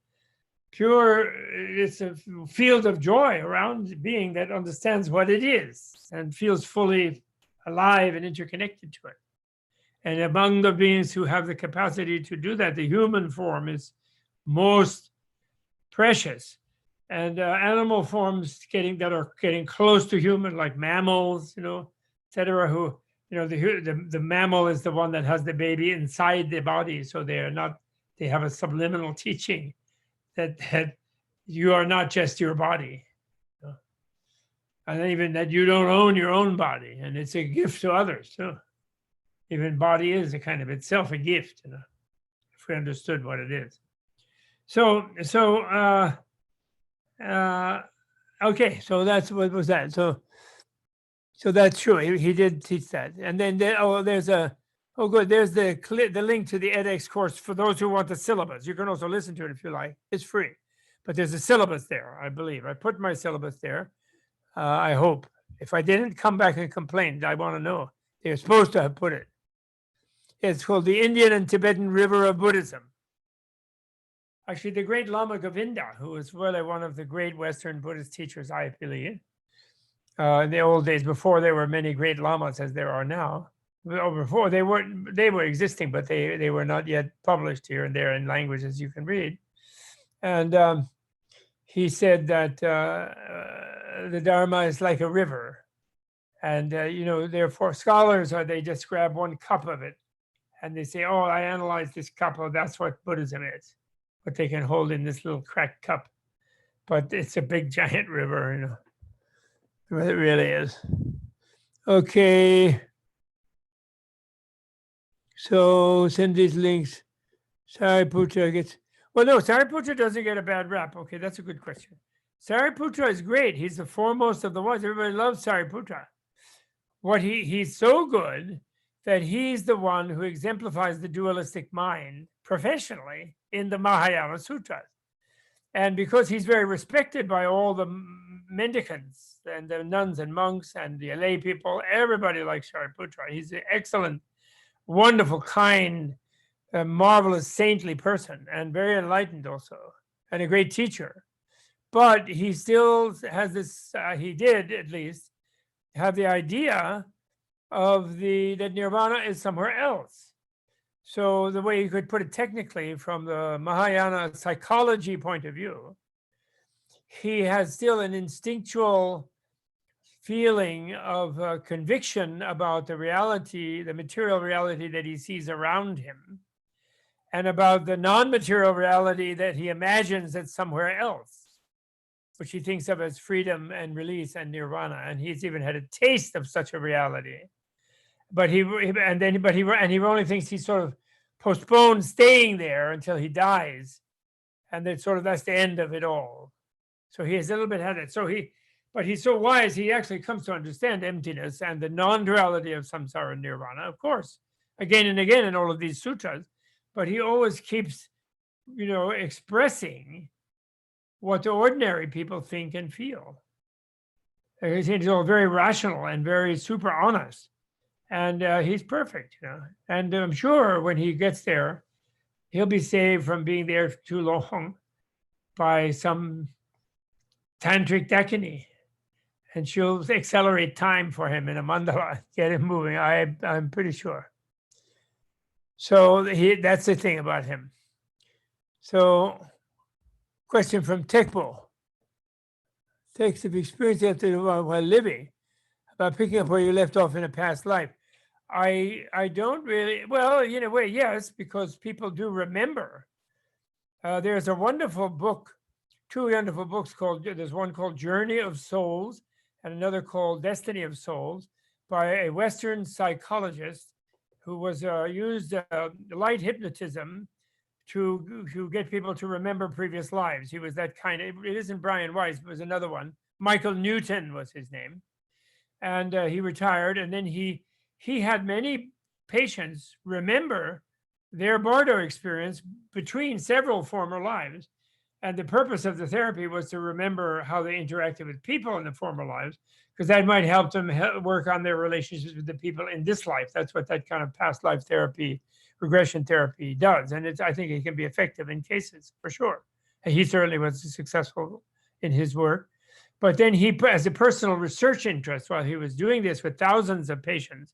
It's a field of joy around being that understands what it is and feels fully alive and interconnected to it. And among the beings who have the capacity to do that, the human form is most precious. And animal forms that are getting close to human, like mammals, etc. Who, the mammal is the one that has the baby inside the body, so they have a subliminal teaching that you are not just your body, and even that you don't own your own body, and it's a gift to others too. Even body is a kind of itself a gift, if we understood what it is. Okay, so that's what was that. So that's true. He did teach that. And then there's the link to the edX course for those who want the syllabus. You can also listen to it if you like. It's free, but there's a syllabus there, I believe. I put my syllabus there. I hope. If I didn't, come back and complain. I want to know. They're supposed to have put it. It's called the Indian and Tibetan River of Buddhism. Actually, the great Lama Govinda, who was really one of the great Western Buddhist teachers, I believe, in the old days, before there were many great lamas as there are now. Before they were existing, but they were not yet published here and there in languages you can read. And he said that the Dharma is like a river, and therefore scholars they just grab one cup of it, and they say, "Oh, I analyzed this cup. Oh, that's what Buddhism is." What they can hold in this little cracked cup, but it's a big giant river, It really is. Okay. So send these links. Sariputra gets. Well, no, Sariputra doesn't get a bad rap. Okay, that's a good question. Sariputra is great. He's the foremost of the ones. Everybody loves Sariputra. He's so good that he's the one who exemplifies the dualistic mind professionally in the Mahayana Sutras. And because he's very respected by all the mendicants and the nuns and monks and the lay people, everybody likes Sariputra. He's an excellent, wonderful, kind, marvelous, saintly person, and very enlightened also, and a great teacher. But he still has this, he did at least, have the idea of that nirvana is somewhere else. So the way you could put it technically from the Mahayana psychology point of view, he has still an instinctual feeling of conviction about the reality, the material reality that he sees around him, and about the non-material reality that he imagines that's somewhere else, which he thinks of as freedom and release and nirvana. And he's even had a taste of such a reality. But he only thinks he sort of postponed staying there until he dies, and that's the end of it all. So he has a little bit had it. But he's so wise, he actually comes to understand emptiness and the non-duality of samsara and nirvana, of course, again and again in all of these sutras. But he always keeps, expressing what the ordinary people think and feel. He's all very rational and very super honest. And he's perfect, And I'm sure when he gets there, he'll be saved from being there too long by some tantric dakini. And she'll accelerate time for him in a mandala, get him moving. I'm pretty sure. So that's the thing about him. So, question from Tekbo. Takes of experience after while living. about picking up where you left off in a past life. I don't really, well, in a way, yes, because people do remember. There's a wonderful book, two wonderful books called, there's one called Journey of Souls and another called Destiny of Souls by a Western psychologist who was used light hypnotism to get people to remember previous lives. He was that kind of, it isn't Brian Weiss, it was another one. Michael Newton was his name. And he retired, and then he had many patients remember their Bardo experience between several former lives. And the purpose of the therapy was to remember how they interacted with people in the former lives, because that might help them work on their relationships with the people in this life. That's what that kind of past life therapy, regression therapy does. And I think it can be effective in cases, for sure. And he certainly was successful in his work. But then he, as a personal research interest, while he was doing this with thousands of patients,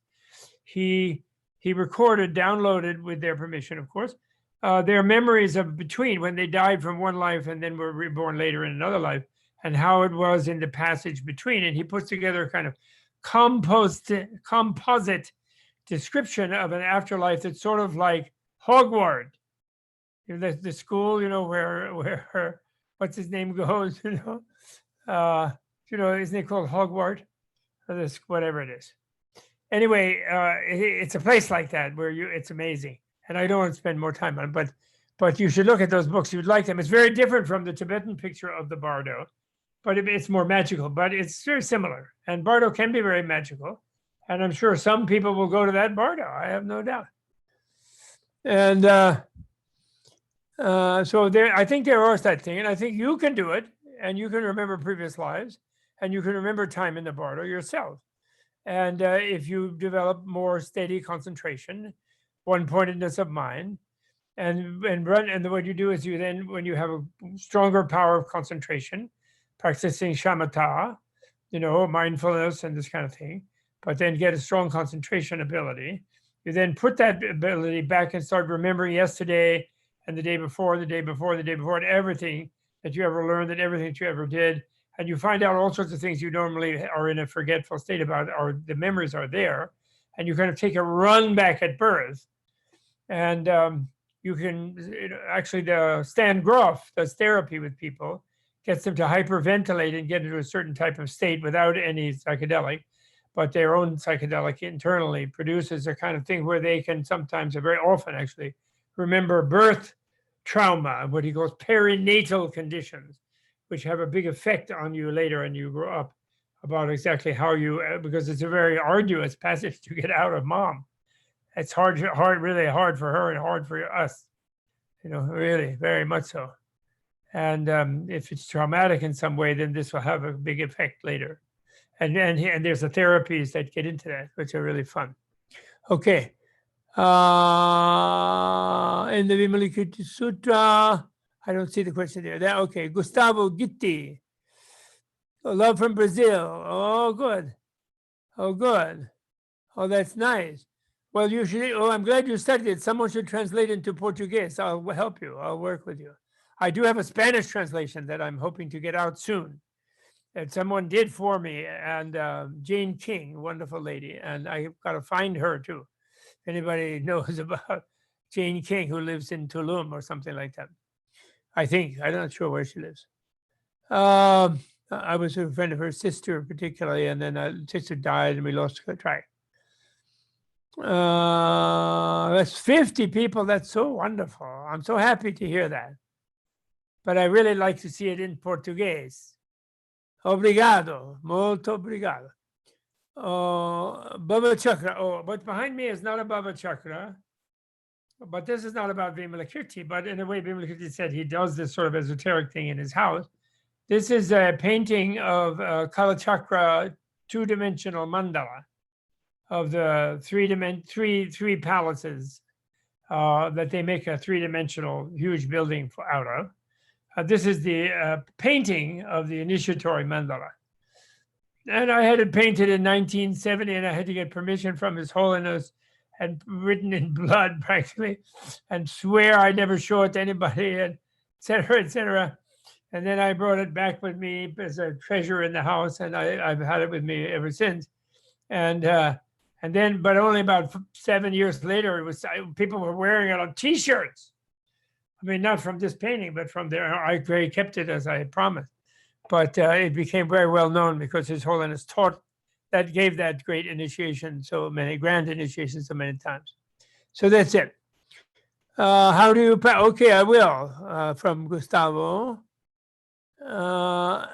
he recorded, downloaded with their permission, of course, their memories of between when they died from one life and then were reborn later in another life, and how it was in the passage between. And he puts together a kind of composite description of an afterlife that's sort of like Hogwarts, the school, where what's his name goes, isn't it called Hogwarts? Or this, whatever it is. Anyway, it's a place like that where it's amazing. And I don't want to spend more time on it, but you should look at those books. You'd like them. It's very different from the Tibetan picture of the Bardo, but it's more magical, but it's very similar. And Bardo can be very magical. And I'm sure some people will go to that Bardo. I have no doubt. And so I think there is that thing. And I think you can do it. And you can remember previous lives. And you can remember time in the Bardo yourself. And if you develop more steady concentration, one-pointedness of mind, and what you do is you then, when you have a stronger power of concentration, practicing shamatha, mindfulness and this kind of thing, but then get a strong concentration ability, you then put that ability back and start remembering yesterday and the day before, and everything that you ever learned and everything that you ever did. And you find out all sorts of things you normally are in a forgetful state about, or the memories are there. And you kind of take a run back at birth. And you can, actually, the Stan Groff does therapy with people, gets them to hyperventilate and get into a certain type of state without any psychedelic, but their own psychedelic internally produces a kind of thing where they can sometimes, or very often actually, remember birth trauma, what he calls perinatal conditions, which have a big effect on you later and you grow up, about exactly how you, because it's a very arduous passage to get out of mom. It's really hard for her and hard for us, really, very much so. And if it's traumatic in some way, then this will have a big effect later. And there's the therapies that get into that, which are really fun. Okay. In the Vimalakīrti Sutra, I don't see the question there. Okay, Gustavo Gitti. Love from Brazil. Oh, good. Oh, good. Oh, that's nice. Well, I'm glad you studied it. Someone should translate into Portuguese. I'll help you. I'll work with you. I do have a Spanish translation that I'm hoping to get out soon. And someone did for me, and Jane King, wonderful lady. And I've got to find her too. If anybody knows about Jane King, who lives in Tulum or something like that. I think, I'm not sure where she lives. I was a friend of her sister particularly, and then her sister died and we lost track. That's 50 people. That's so wonderful. I'm so happy to hear that. But I really like to see it in Portuguese. Obrigado. Molto obrigado. Baba Chakra. Oh, but behind me is not a Baba Chakra. But this is not about Vimalakīrti. But in a way, Vimalakīrti said he does this sort of esoteric thing in his house. This is a painting of Kalachakra two-dimensional mandala of the three palaces that they make a three-dimensional huge building out of. This is the painting of the initiatory mandala. And I had it painted in 1970, and I had to get permission from His Holiness, and written in blood practically, and swear I'd never show it to anybody, and et cetera, et cetera. And then I brought it back with me as a treasure in the house, and I've had it with me ever since. And then, but only about 7 years later, it was people were wearing it on T-shirts. I mean, not from this painting, but from there. I kept it as I had promised. But it became very well known because His Holiness taught that, gave that great initiation, so many grand initiations, so many times. So that's it. How do you? Okay, I will. From Gustavo. Okay.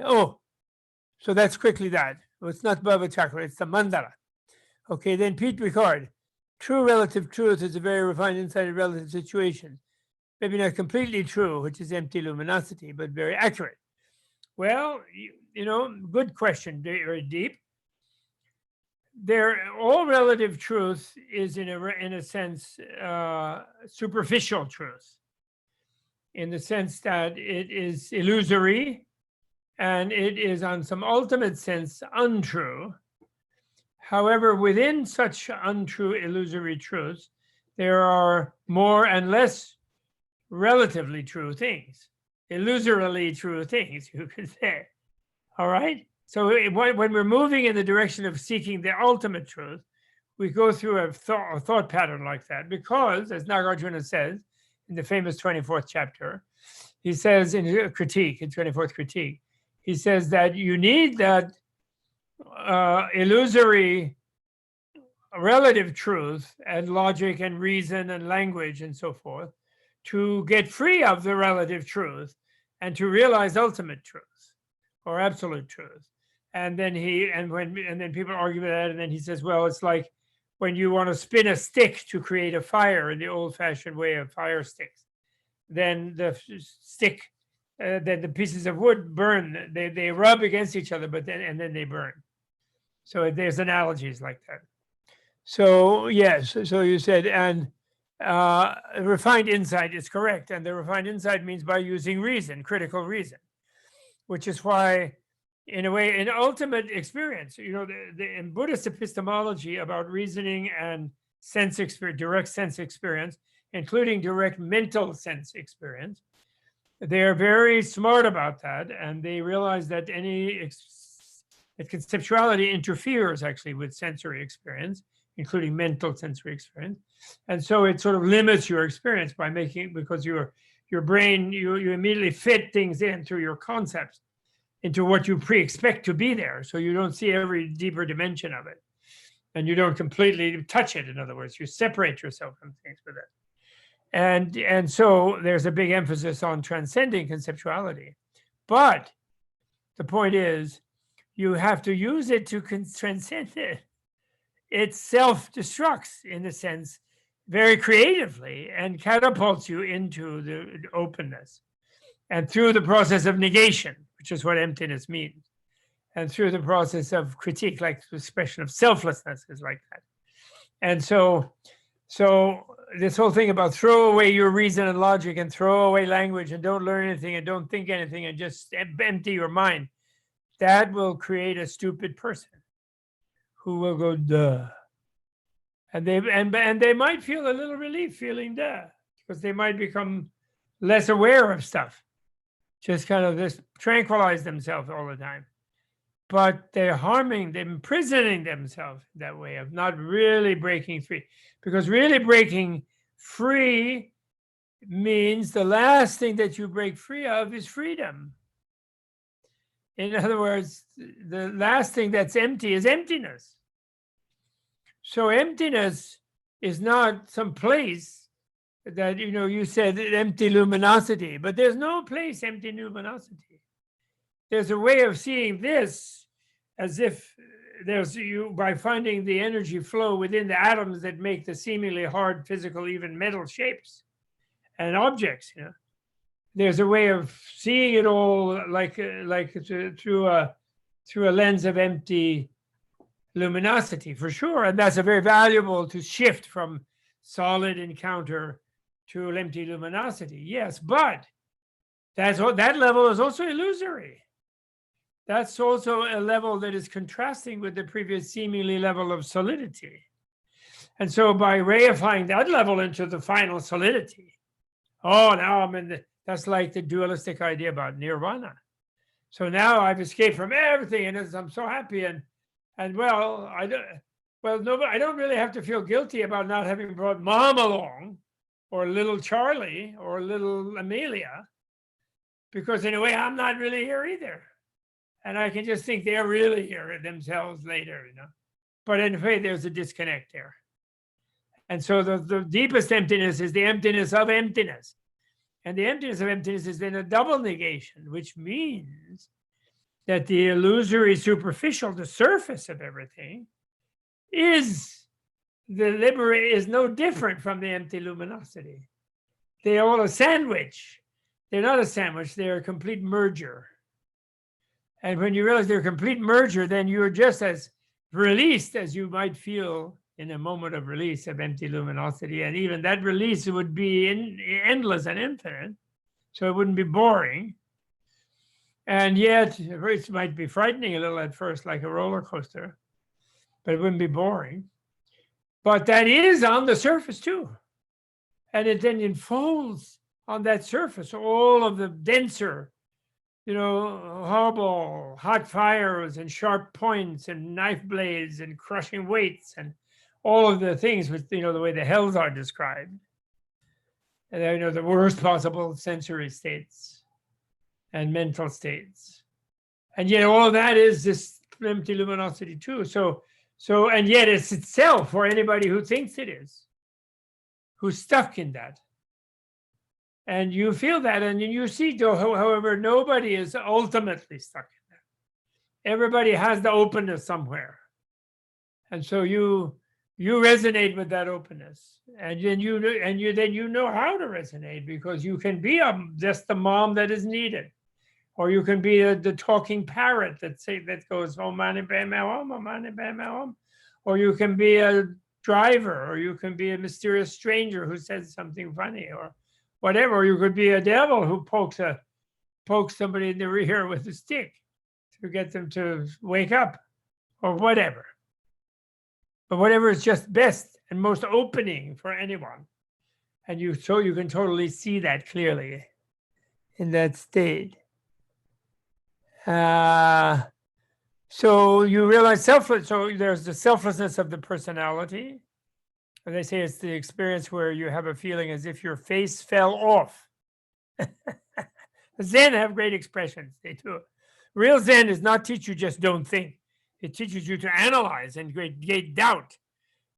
Oh, so that's quickly that. Well, it's not Baba Chakra, it's the mandala. Okay, then Pete Ricard. True relative truth is a very refined insight of relative situation. Maybe not completely true, which is empty luminosity, but very accurate. Well, you know, good question, very deep. All relative truth is in a sense superficial truth, in the sense that it is illusory and it is on some ultimate sense untrue. However, within such untrue illusory truths, there are more and less relatively true things, illusorily true things, you could say. All right? So when we're moving in the direction of seeking the ultimate truth, we go through a thought pattern like that because, as Nagarjuna says in the famous 24th chapter, he says in critique, in 24th critique, he says that you need that illusory relative truth and logic and reason and language and so forth to get free of the relative truth and to realize ultimate truth or absolute truth. And then then people argue with that, and then he says, well, it's like when you want to spin a stick to create a fire in the old-fashioned way of fire sticks, then the stick, then the pieces of wood burn. They rub against each other, but then they burn. So there's analogies like that. So yes, so you said, and refined insight is correct, and the refined insight means by using reason, critical reason, which is why, in a way, in ultimate experience, you know, in Buddhist epistemology about reasoning and sense experience, direct sense experience, including direct mental sense experience, they're very smart about that, and they realize that that conceptuality interferes actually with sensory experience, including mental sensory experience, and so it sort of limits your experience by because your brain, you immediately fit things in through your concepts into what you pre-expect to be there, so you don't see every deeper dimension of it, and you don't completely touch it. In other words, you separate yourself from things with it. And so there's a big emphasis on transcending conceptuality. But the point is, you have to use it to transcend it. It self-destructs, in a sense, very creatively and catapults you into the openness. And through the process of negation, which is what emptiness means, and through the process of critique, like the expression of selflessness is like that. And so this whole thing about throw away your reason and logic and throw away language and don't learn anything and don't think anything and just empty your mind, that will create a stupid person who will go duh. And they might feel a little relief feeling duh, because they might become less aware of stuff, just kind of just tranquilize themselves all the time. But they're harming, they're imprisoning themselves that way of not really breaking free. Because really breaking free means the last thing that you break free of is freedom. In other words, the last thing that's empty is emptiness. So emptiness is not some place that, you know, you said empty luminosity, but there's no place empty luminosity. There's a way of seeing this as if there's by finding the energy flow within the atoms that make the seemingly hard physical, even metal shapes and objects. You know, there's a way of seeing it all like through a lens of empty luminosity, for sure, and that's a very valuable to shift from solid encounter to empty luminosity. Yes, but that level is also illusory. That's also a level that is contrasting with the previous seemingly level of solidity. And so by reifying that level into the final solidity, now I'm in that's like the dualistic idea about nirvana. So now I've escaped from everything, and I'm so happy. And well, I don't really have to feel guilty about not having brought Mom along, or little Charlie, or little Amelia, because in a way I'm not really here either, and I can just think they're really here themselves later, But in a way, there's a disconnect there. And so the deepest emptiness is the emptiness of emptiness. And the emptiness of emptiness is then a double negation, which means that the illusory superficial, the surface of everything, is no different from the empty luminosity. They're all a sandwich. They're not a sandwich, they're a complete merger. And when you realize they're a complete merger, then you're just as released as you might feel in a moment of release of empty luminosity. And even that release would be endless and infinite. So it wouldn't be boring. And yet, it might be frightening a little at first, like a roller coaster, but it wouldn't be boring. But that is on the surface too. And it then enfolds on that surface all of the denser, horrible hot fires and sharp points and knife blades and crushing weights and all of the things with, the way the hells are described. And the worst possible sensory states and mental states. And yet all of that is this empty luminosity too. So, and yet it's itself for anybody who thinks it is, who's stuck in that. And you feel that, and you see, however, nobody is ultimately stuck in that. Everybody has the openness somewhere. And so you resonate with that openness, and then you know how to resonate, because you can be just the mom that is needed, or you can be the talking parrot that goes oh mani padme hum, oh mani padme hum, or you can be a driver, or you can be a mysterious stranger who says something funny, or whatever. Or you could be a devil who pokes somebody in the rear with a stick to get them to wake up, or whatever. But whatever is just best and most opening for anyone. And you can totally see that clearly in that state. So you realize so there's the selflessness of the personality. And they say it's the experience where you have a feeling as if your face fell off. Zen have great expressions, they do. Real Zen does not teach you just don't think. It teaches you to analyze and create doubt,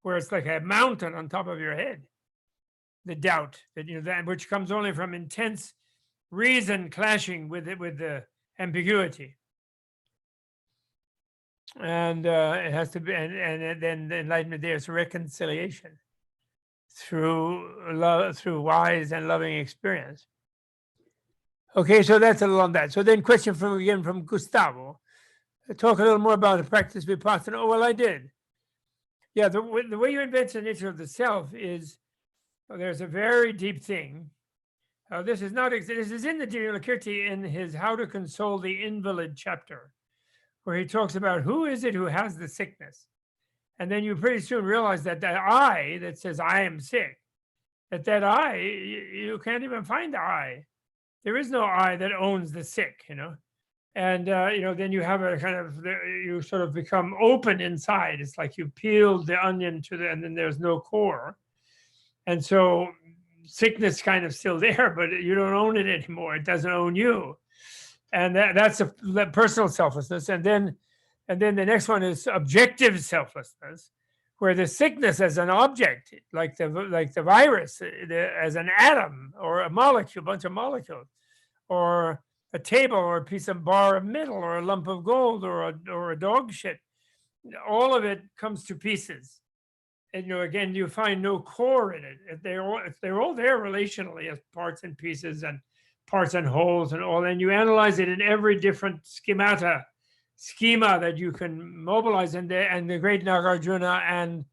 where it's like a mountain on top of your head. The doubt that which comes only from intense reason clashing with the ambiguity. And it has to be, and then the enlightenment there is reconciliation through love, through wise and loving experience. Okay, so that's a little on that. So then, question from Gustavo. Talk a little more about the practice vipassana. Oh, well, I did. Yeah, the way you invent the nature of the self is there's a very deep thing. This is in the Vimalakīrti in his How to Console the Invalid chapter, where he talks about who is it who has the sickness. And then you pretty soon realize that I that says I am sick, that I, you can't even find the I. There is no I that owns the sick, And, then you have a kind of, you sort of become open inside. It's like you peeled the onion and then there's no core. And so sickness kind of still there, but you don't own it anymore. It doesn't own you. And that's a personal selflessness. And then the next one is objective selflessness, where the sickness as an object, like the virus, as an atom or a molecule, bunch of molecules, or a table or a piece of bar of metal or a lump of gold or a dog shit, all of it comes to pieces. And again, you find no core in it. If they're all there relationally as parts and pieces and parts and wholes and all, and you analyze it in every different schema that you can mobilize. And the great Nagarjuna and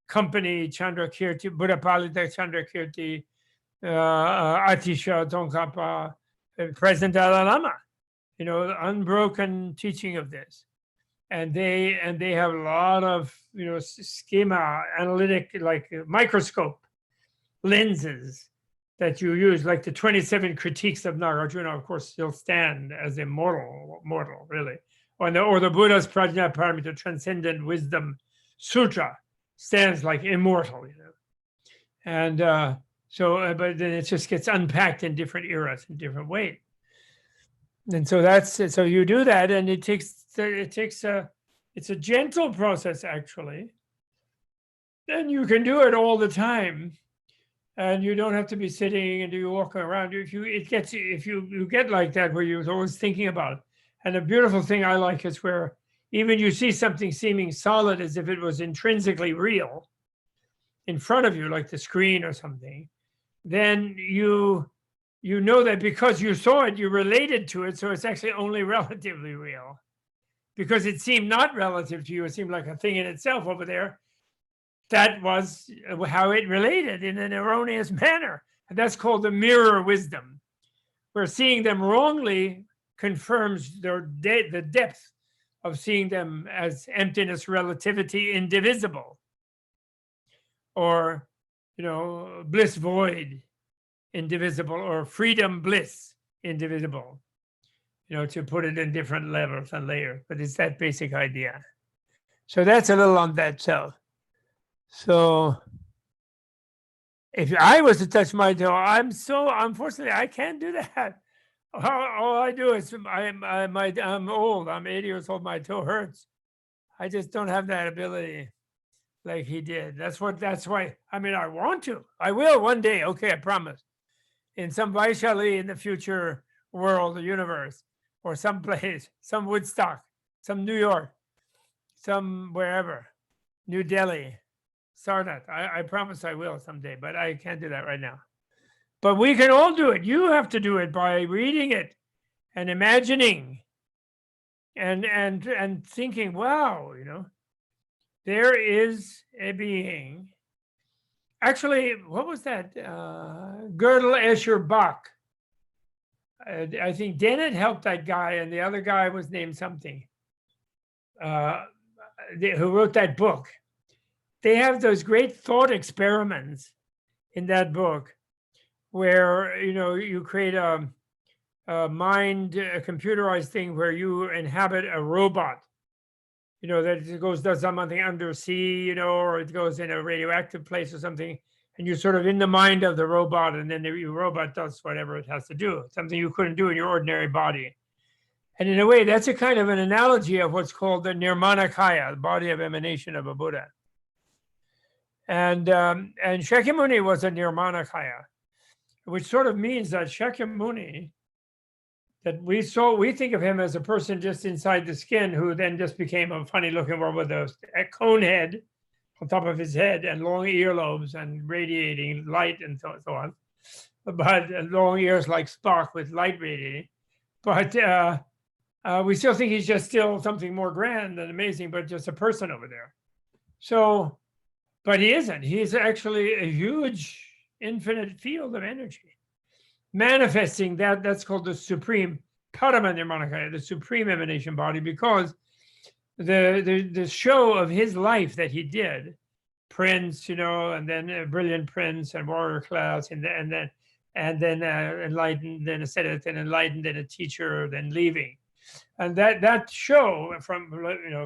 company Chandrakirti, Buddhapalita Chandrakirti, Atisha Tsongkhapa, President Dalai Lama, the unbroken teaching of this. And they have a lot of, schema, analytic, like microscope lenses that you use, like the 27 critiques of Nagarjuna, of course, still stand as immortal, really. Or the Buddha's Prajnaparamita, Transcendent Wisdom Sutra, stands like immortal, And but then it just gets unpacked in different eras in different ways. And so so you do that, and it's a gentle process actually. And you can do it all the time, and you don't have to be sitting and you walking around. If you get like that where you're always thinking about it. And the beautiful thing I like is where even you see something seeming solid as if it was intrinsically real in front of you, like the screen or something, then you know that because you saw it, you related to it, so it's actually only relatively real. Because it seemed not relative to you, it seemed like a thing in itself over there. That was how it related in an erroneous manner. And that's called the mirror wisdom, where seeing them wrongly confirms the depth of seeing them as emptiness, relativity, indivisible, or bliss void, indivisible, or freedom bliss, indivisible, to put it in different levels and layers, but it's that basic idea. So that's a little on that self. So if I was to touch my toe, unfortunately, I can't do that. All I do is I'm old. I'm 80 years old. My toe hurts. I just don't have that ability like he did. That's why. I mean, I want to. I will one day. Okay, I promise. In some Vaishali in the future world, the universe, or some place, some Woodstock, some New York, some wherever, New Delhi, Sarnath. I promise I will someday, but I can't do that right now. But we can all do it. You have to do it by reading it and imagining and thinking, wow, there is a being. Actually, what was that? Gödel Escher Bach. I think Dennett helped that guy, and the other guy was named something, who wrote that book. They have those great thought experiments in that book where, you create a mind, a computerized thing where you inhabit a robot, that it does something undersea, or it goes in a radioactive place or something, and you're sort of in the mind of the robot, and then the robot does whatever it has to do, something you couldn't do in your ordinary body. And in a way, that's a kind of an analogy of what's called the Nirmanakaya, the body of emanation of a Buddha. And Shakyamuni was a Nirmanakaya, which sort of means that Shakyamuni, that we think of him as a person just inside the skin who then just became a funny looking one with a cone head on top of his head and long earlobes and radiating light and so on, but long ears like Spock with light radiating. But we still think he's just still something more grand and amazing, but just a person over there. So, but he isn't. He's actually a huge infinite field of energy manifesting that's called the supreme Paramanirmanakaya, the supreme emanation body, because the show of his life that he did, prince, and then a brilliant prince and warrior class, and then enlightened, then ascetic, then enlightened, then a teacher, then leaving, and that show from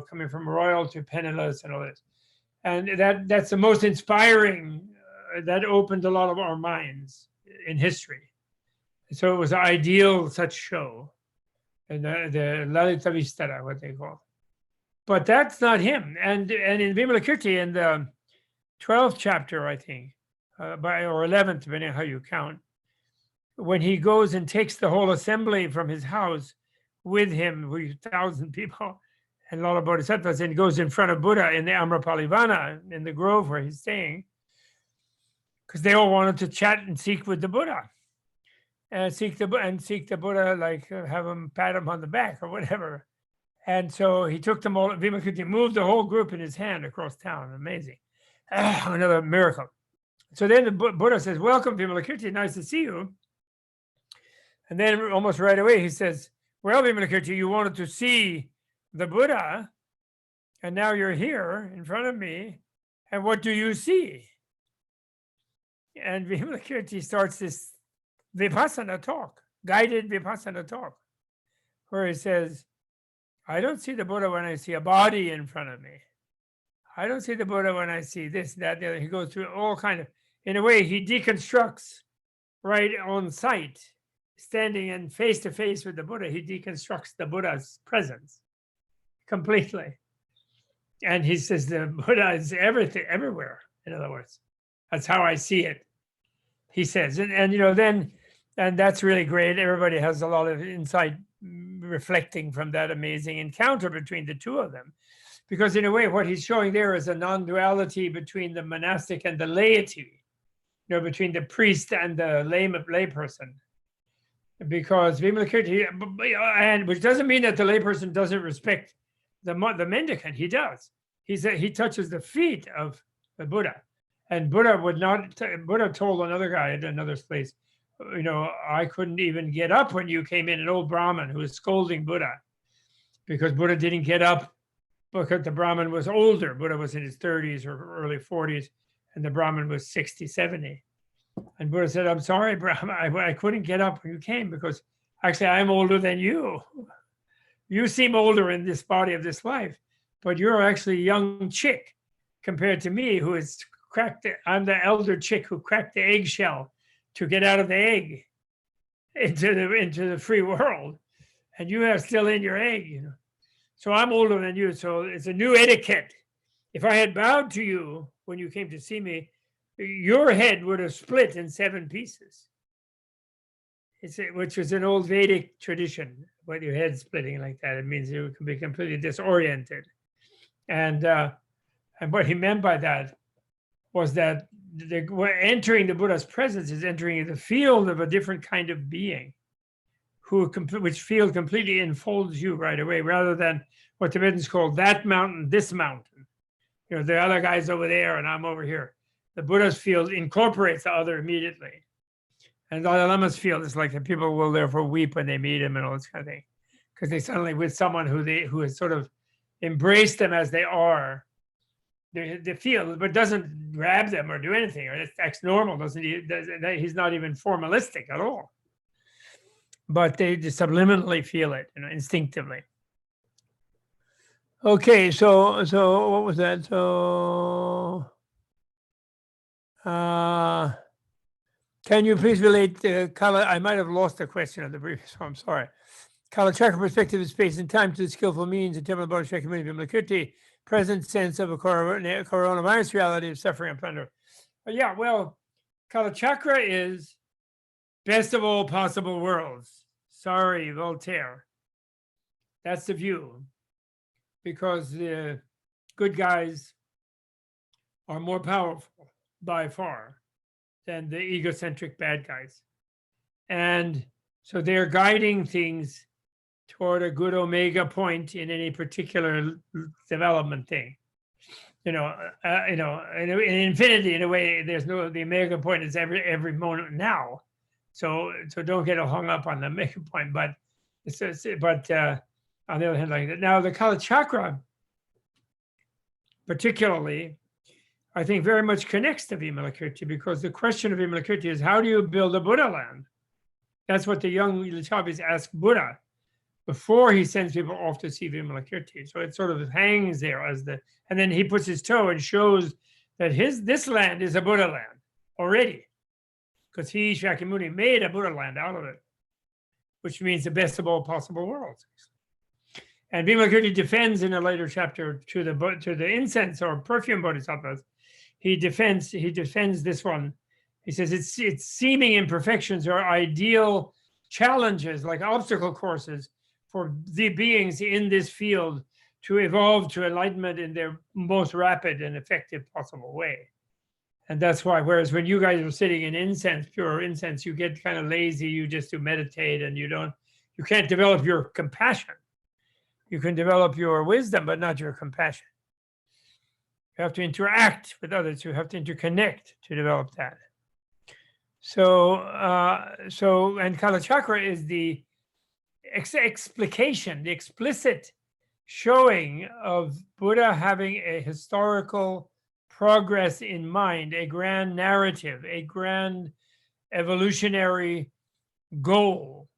coming from royal to penniless and all this, and that's the most inspiring. That opened a lot of our minds in history. So it was an ideal such show, and the Lalita Vistara, what they call. But that's not him. And in Vimalakīrti, in the 12th chapter, I think, or 11th, depending on how you count, when he goes and takes the whole assembly from his house with him, with 1,000 people and a lot of bodhisattvas, and goes in front of Buddha in the Amrapalivana, in the grove where he's staying, because they all wanted to chat and seek with the Buddha. And seek the Buddha, like have him pat him on the back or whatever. And so he took them all. Vimalakīrti moved the whole group in his hand across town. Amazing, another miracle. So then the Buddha says, "Welcome, Vimalakīrti. Nice to see you." And then almost right away he says, "Well, Vimalakīrti, you wanted to see the Buddha, and now you're here in front of me. And what do you see?" And Vimalakīrti starts this Vipassana talk, guided Vipassana talk, where he says, I don't see the Buddha when I see a body in front of me. I don't see the Buddha when I see this, that, the other. He goes through all kind of, in a way, he deconstructs right on sight, standing in face to face with the Buddha. He deconstructs the Buddha's presence completely. And he says the Buddha is everything, everywhere, in other words. That's how I see it, he says. And you know, then, and that's really great. Everybody has a lot of insight reflecting from that amazing encounter between the two of them. Because in a way, what he's showing there is a non-duality between the monastic and the laity, you know, between the priest and the lay person. Because Vimalakīrti, and which doesn't mean that the layperson doesn't respect the mendicant. He does. He touches the feet of the Buddha, and Buddha would not. Buddha told another guy at another place, you know, I couldn't even get up when you came in. An old Brahmin who was scolding Buddha because Buddha didn't get up because the Brahmin was older. Buddha was in his 30s or early 40s, and the Brahmin was 60, 70. And Buddha said, I'm sorry, Brahma, I couldn't get up when you came because actually I'm older than you. You seem older in this body of this life, but you're actually a young chick compared to me who is I'm the elder chick who cracked the eggshell to get out of the egg into the free world. And you are still in your egg, you know. So I'm older than you, so it's a new etiquette. If I had bowed to you when you came to see me, your head would have split in 7 pieces. Which is an old Vedic tradition. When your head splitting like that, it means you can be completely disoriented. And what he meant by that was that entering the Buddha's presence is entering the field of a different kind of being, which field completely enfolds you right away, rather than what Tibetans call that mountain, this mountain. You know, the other guy's over there and I'm over here. The Buddha's field incorporates the other immediately. And the Dalai Lama's field is like the people will therefore weep when they meet him and all this kind of thing. Because they suddenly with someone who has sort of embraced them as they are, the field, but doesn't grab them or do anything, or acts normal, he's not even formalistic at all. But they just subliminally feel it, you know, instinctively. Okay, so what was that? So can you please relate Kala? I might have lost the question of the previous one, I'm sorry. Kala Chakra perspective of space and time to the skillful means and temple Bodhisattva community of Vimalakīrti, present sense of a coronavirus reality of suffering and plunder. Yeah, well, Kala Chakra is best of all possible worlds. Sorry, Voltaire. That's the view. Because the good guys are more powerful by far than the egocentric bad guys. And so they're guiding things toward a good omega point in any particular development thing. In infinity, in a way, there's the omega point is every moment now. So don't get hung up on the omega point. But on the other hand, like that. Now the Kala Chakra, particularly, I think very much connects to Vimalakīrti, because the question of Vimalakīrti is, how do you build a Buddha land? That's what the young Luchavis ask Buddha before he sends people off to see Vimalakīrti. So it sort of hangs there and then he puts his toe and shows that this land is a Buddha land already, because he, Shakyamuni, made a Buddha land out of it, which means the best of all possible worlds. And Vimalakīrti defends in a later chapter to the incense or perfume bodhisattvas. He defends this one. He says its seeming imperfections are ideal challenges, like obstacle courses, for the beings in this field to evolve to enlightenment in their most rapid and effective possible way. And that's why, whereas when you guys are sitting in incense, pure incense, you get kind of lazy, you just do meditate, and you can't develop your compassion. You can develop your wisdom, but not your compassion. You have to interact with others. You have to interconnect to develop that. And Kala Chakra is the explication, the explicit showing of Buddha having a historical progress in mind, a grand narrative, a grand evolutionary goal,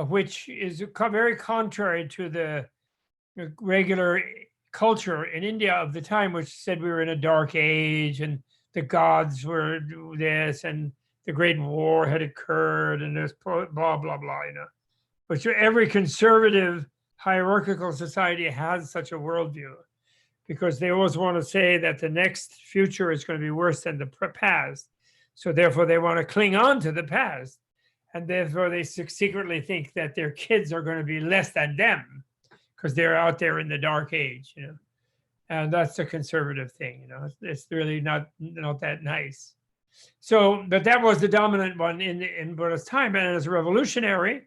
which is very contrary to the regular culture in India of the time, which said we were in a dark age and the gods were this and the Great War had occurred and there's blah, blah, blah, But every conservative hierarchical society has such a worldview because they always want to say that the next future is going to be worse than the past. So therefore they want to cling on to the past. And therefore they secretly think that their kids are going to be less than them because they're out there in the dark age, And that's a conservative thing, It's really not that nice. So, but that was the dominant one in Buddha's time. And as a revolutionary,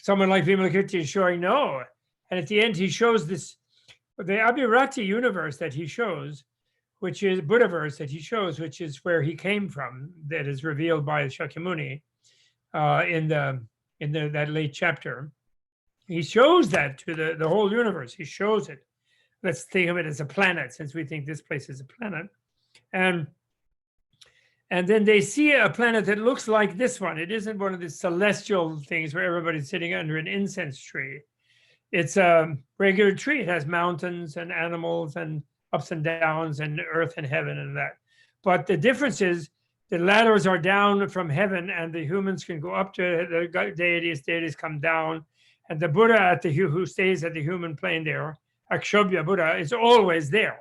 someone like Vimalakīrti is showing no. And at the end, he shows this, the Abhirati universe that he shows, which is Buddhaverse that he shows, which is where he came from, that is revealed by Shakyamuni in that late chapter. He shows that to the whole universe. He shows it. Let's think of it as a planet, since we think this place is a planet. And then they see a planet that looks like this one. It isn't one of the celestial things where everybody's sitting under an incense tree. It's a regular tree. It has mountains and animals and ups and downs and earth and heaven and that. But the difference is the ladders are down from heaven and the humans can go up to the deities come down. And the Buddha who stays at the human plane there, Akshobhya Buddha, is always there.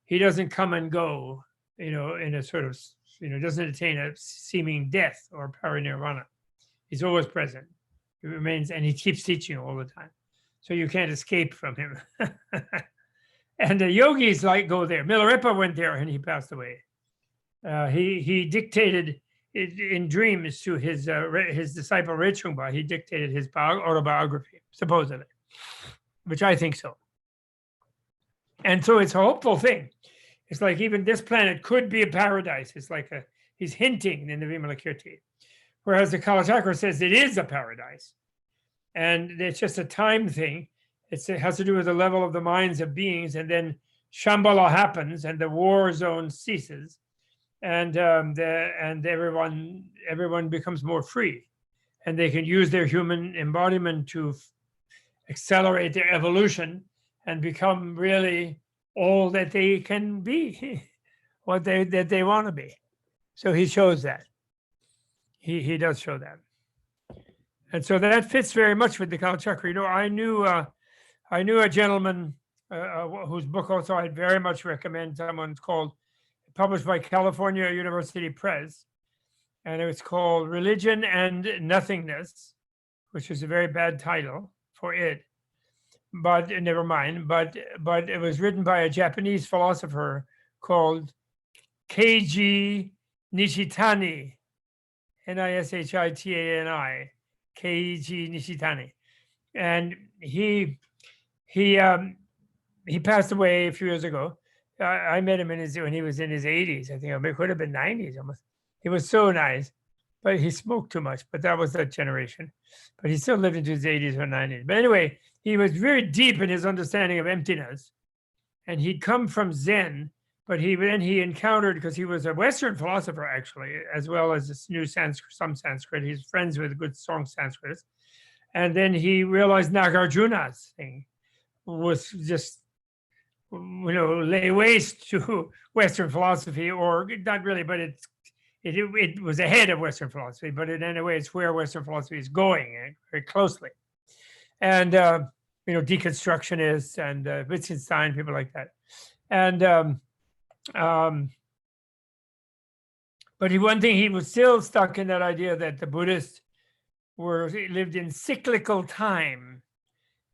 He doesn't come and go, in a sort of, doesn't attain a seeming death or parinirvana. He's always present. He remains, and he keeps teaching all the time. So you can't escape from him. And the yogis go there. Milarepa went there and he passed away. He dictated in dreams to his disciple Rechungpa. He dictated his autobiography, supposedly, which I think so. And so it's a hopeful thing. It's like even this planet could be a paradise. It's like he's hinting in the Vimalakīrti. Whereas the Kalachakra says it is a paradise. And it's just a time thing. It has to do with the level of the minds of beings. And then Shambhala happens and the war zone ceases. And everyone becomes more free. And they can use their human embodiment to accelerate their evolution and become really all that they can be, that they want to be. So he shows that. He does show that. And so that fits very much with the Kalachakra. I knew a gentleman whose book also I'd very much recommend. Someone's published by California University Press. And it's called Religion and Nothingness, which is a very bad title for it. But never mind. But it was written by a Japanese philosopher called Keiji Nishitani, Nishitani, Keiji Nishitani, and he passed away a few years ago. I met him when he was in his 80s. I think it could have been 90s almost. He was so nice, but he smoked too much. But that was that generation. But he still lived into his 80s or 90s. But anyway, he was very deep in his understanding of emptiness, and he'd come from Zen. But then he encountered, because he was a Western philosopher actually, as well as this new Sanskrit, some Sanskrit. He's friends with good strong Sanskrits. And then he realized Nagarjuna's thing was just, lay waste to Western philosophy, or not really, but it was ahead of Western philosophy, but in any way, it's where Western philosophy is going very closely. And, deconstructionists and Wittgenstein, people like that. And, but one thing, he was still stuck in that idea that the Buddhists lived in cyclical time,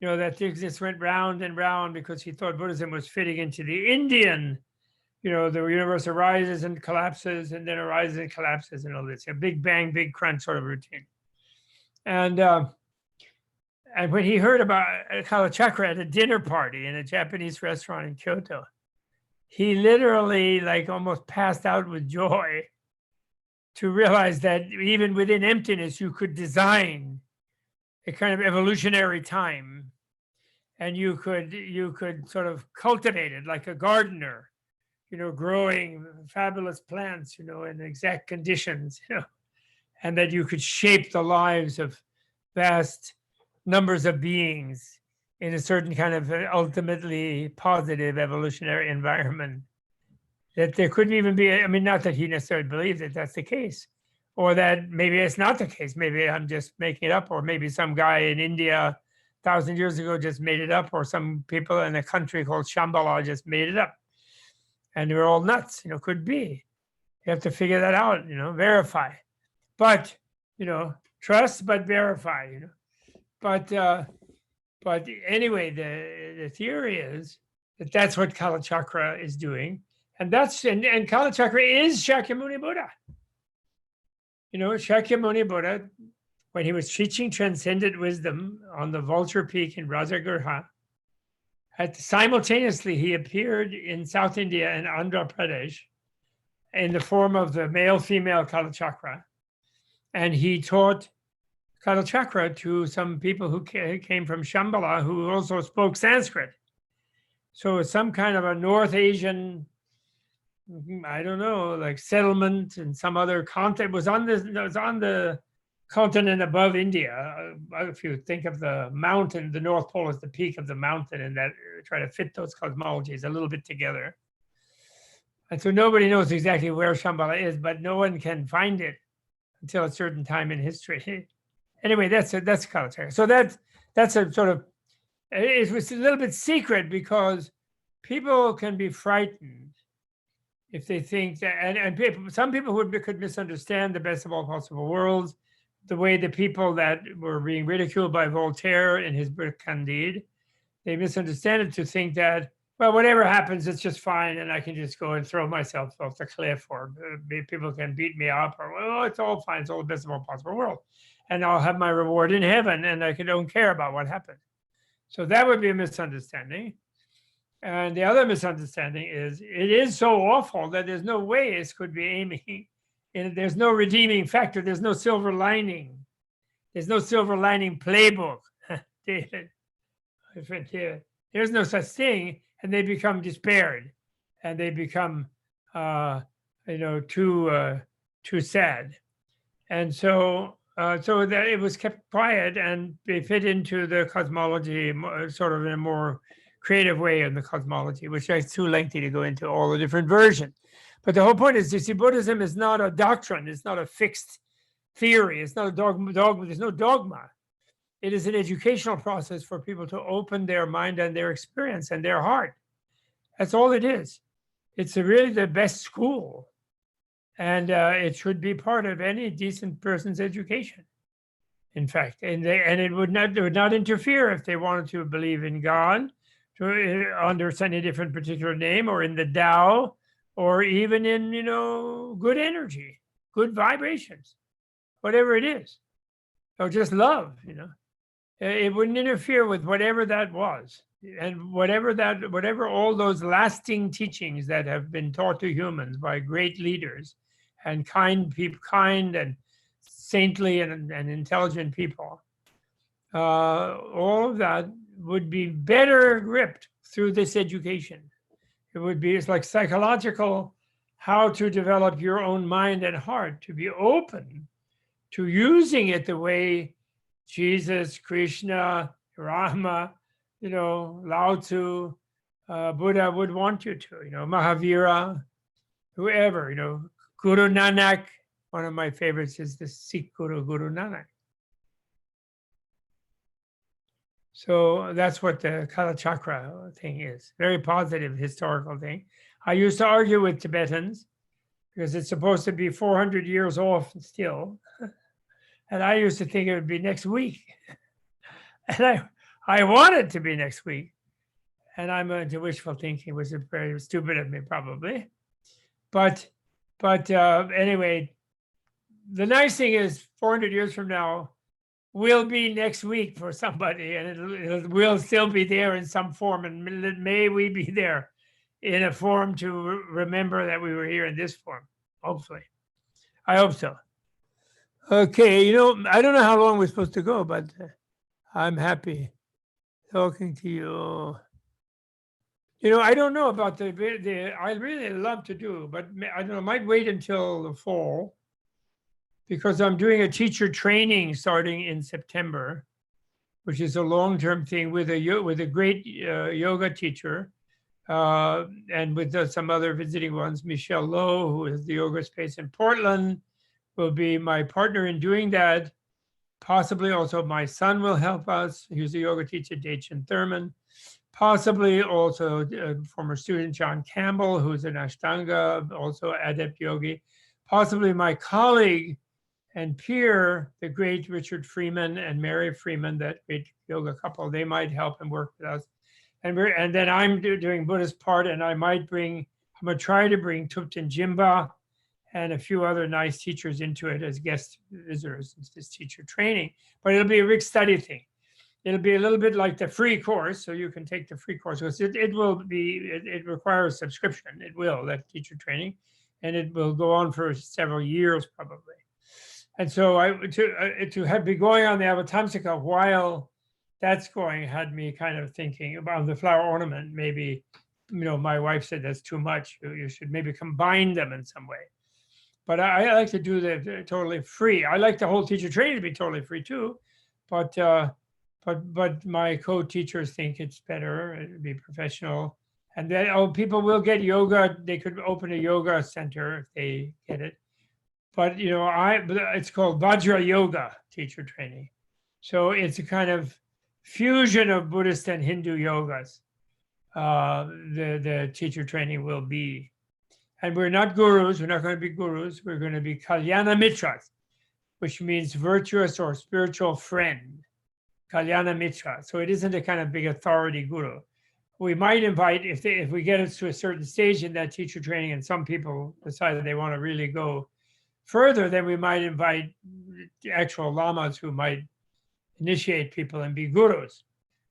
that things just went round and round, because he thought Buddhism was fitting into the Indian, the universe arises and collapses and then arises and collapses and all this, a big bang, big crunch sort of routine. And when he heard about Kalachakra at a dinner party in a Japanese restaurant in Kyoto, he literally almost passed out with joy to realize that even within emptiness, you could design a kind of evolutionary time, and you could sort of cultivate it like a gardener. growing fabulous plants, in exact conditions, and that you could shape the lives of vast numbers of beings in a certain kind of ultimately positive evolutionary environment. That there couldn't even be, not that he necessarily believes that that's the case, or that maybe it's not the case. Maybe I'm just making it up, or maybe some guy in India 1,000 years ago just made it up, or some people in a country called Shambhala just made it up. And they're all nuts, could be. You have to figure that out, verify. But, trust, but verify, But anyway, the theory is that that's what Kalachakra is doing. And Kalachakra is Shakyamuni Buddha. Shakyamuni Buddha, when he was teaching transcendent wisdom on the Vulture Peak in Rajagriha, simultaneously he appeared in South India and Andhra Pradesh in the form of the male-female Kalachakra. And he taught Kalachakra to some people who came from Shambhala who also spoke Sanskrit. So it's some kind of a North Asian, I don't know, like settlement and some other continent. It was on the continent above India. If you think of the mountain, the North Pole is the peak of the mountain, and that try to fit those cosmologies a little bit together. And so nobody knows exactly where Shambhala is, but no one can find it until a certain time in history. Anyway, that's Kalachakra. So that's a sort of, it was a little bit secret because people can be frightened if they think that, and some people could misunderstand the best of all possible worlds, the way the people that were being ridiculed by Voltaire in his book Candide, they misunderstand it to think that, well, whatever happens, it's just fine, and I can just go and throw myself off the cliff, or people can beat me up, or, well, it's all fine, it's all the best of all possible world, and I'll have my reward in heaven, and I don't care about what happened. So that would be a misunderstanding. And the other misunderstanding is it is so awful that there's no way it could be aiming. And there's no redeeming factor. There's no silver lining. There's no silver lining playbook, David. My friend David. There's no such thing, and they become despaired, and they become, too sad, and so that it was kept quiet, and they fit into the cosmology sort of in a more creative way in the cosmology, which is too lengthy to go into all the different versions. But the whole point is, you see, Buddhism is not a doctrine. It's not a fixed theory. It's not a dogma. There's no dogma. It is an educational process for people to open their mind and their experience and their heart. That's all it is. It's really the best school. And it should be part of any decent person's education, in fact. And it would not interfere if they wanted to believe in God, under any different particular name, or in the Tao, or even in, good energy, good vibrations, whatever it is, or just love, It wouldn't interfere with whatever that was, and whatever all those lasting teachings that have been taught to humans by great leaders and kind people, kind and saintly and intelligent people. All of that would be better gripped through this education. It's like psychological, how to develop your own mind and heart, to be open to using it the way Jesus, Krishna, Rama, Lao Tzu, Buddha would want you to, Mahavira, whoever, Guru Nanak. One of my favorites is the Sikh Guru, Guru Nanak. So that's what the Kalachakra thing is. Very positive historical thing. I used to argue with Tibetans because it's supposed to be 400 years off still. And I used to think it would be next week. And I want it to be next week. And I'm into wishful thinking, which is very stupid of me probably. But anyway, the nice thing is 400 years from now, will be next week for somebody, and it will still be there in some form, and may we be there in a form to remember that we were here in this form, hopefully. I hope so. Okay, I don't know how long we're supposed to go, but I'm happy talking to you. I don't know about the I really love to do, but I don't know, I might wait until the fall because I'm doing a teacher training starting in September, which is a long-term thing with a great yoga teacher, and with some other visiting ones. Michelle Lowe, who is the yoga space in Portland, will be my partner in doing that. Possibly also my son will help us. He's a yoga teacher, Robert Thurman. Possibly also former student John Campbell, who's an Ashtanga, also adept yogi. Possibly my colleague and peer, the great Richard Freeman and Mary Freeman, that great yoga couple. They might help and work with us. And then I'm doing Buddhist part, and I'm going to try to bring Thupten Jimba and a few other nice teachers into it as guest visitors into this teacher training. But it'll be a Rick study thing. It'll be a little bit like the free course, so you can take the free course. Because it requires subscription. It will, that teacher training, and it will go on for several years probably. And so to have be going on the Avatamsaka while that's going had me kind of thinking about the flower ornament. Maybe, my wife said that's too much. You should maybe combine them in some way. But I like to do the totally free. I like the whole teacher training to be totally free too, but my co-teachers think it's better. It'd be professional, and then people will get yoga. They could open a yoga center if they get it. But it's called Vajra Yoga teacher training, so it's a kind of fusion of Buddhist and Hindu yogas. The teacher training will be. And we're not gurus. We're not going to be gurus. We're going to be Kalyana Mitras, which means virtuous or spiritual friend. Kalyana Mitra. So it isn't a kind of big authority guru. We might invite, if we get us to a certain stage in that teacher training and some people decide that they want to really go further, then we might invite actual lamas who might initiate people and be gurus.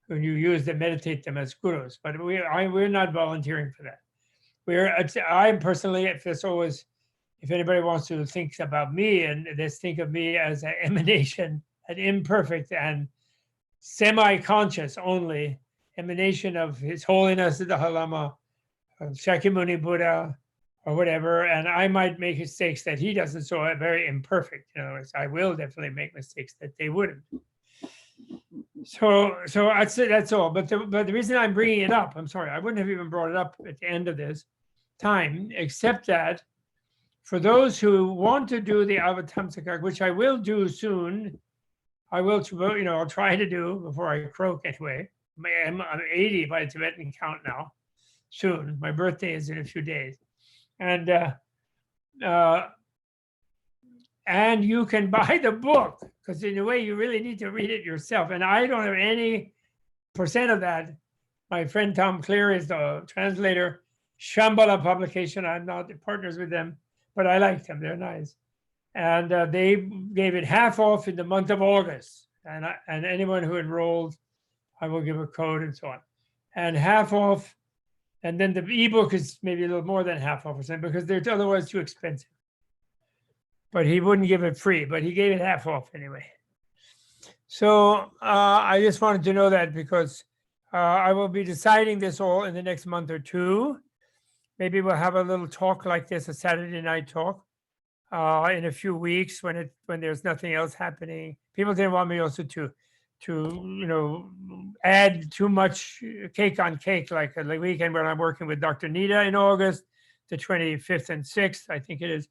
When you use them, meditate them as gurus. But we're not volunteering for that. I'm personally, if anybody wants to think about me, and just think of me as an emanation, an imperfect and semi-conscious only emanation of His Holiness the Dalai Lama, Shakyamuni Buddha, or whatever, and I might make mistakes that he doesn't, so I'm very imperfect. I will definitely make mistakes that they wouldn't. So that's all. But the reason I'm bringing it up, I'm sorry, I wouldn't have even brought it up at the end of this time, except that for those who want to do the Avatamsaka, which I will do soon, I'll try to do before I croak anyway. I'm 80 by Tibetan count now, soon. My birthday is in a few days. And you can buy the book, because in a way you really need to read it yourself. And I don't have any percent of that. My friend Tom Clear is the translator. Shambhala publication. I'm not partners with them, but I like them. They're nice. And they gave it half off in the month of August. And anyone who enrolled, I will give a code and so on. And half off. And then the ebook is maybe a little more than half off percent because they're otherwise too expensive. But he wouldn't give it free, but he gave it half off anyway. So I just wanted to know that because I will be deciding this all in the next month or two. Maybe we'll have a little talk like this, a Saturday night talk, in a few weeks when there's nothing else happening. People didn't want me also to add too much cake on cake, like the weekend when I'm working with Dr. Nita in August, the 25th and 6th, I think it is,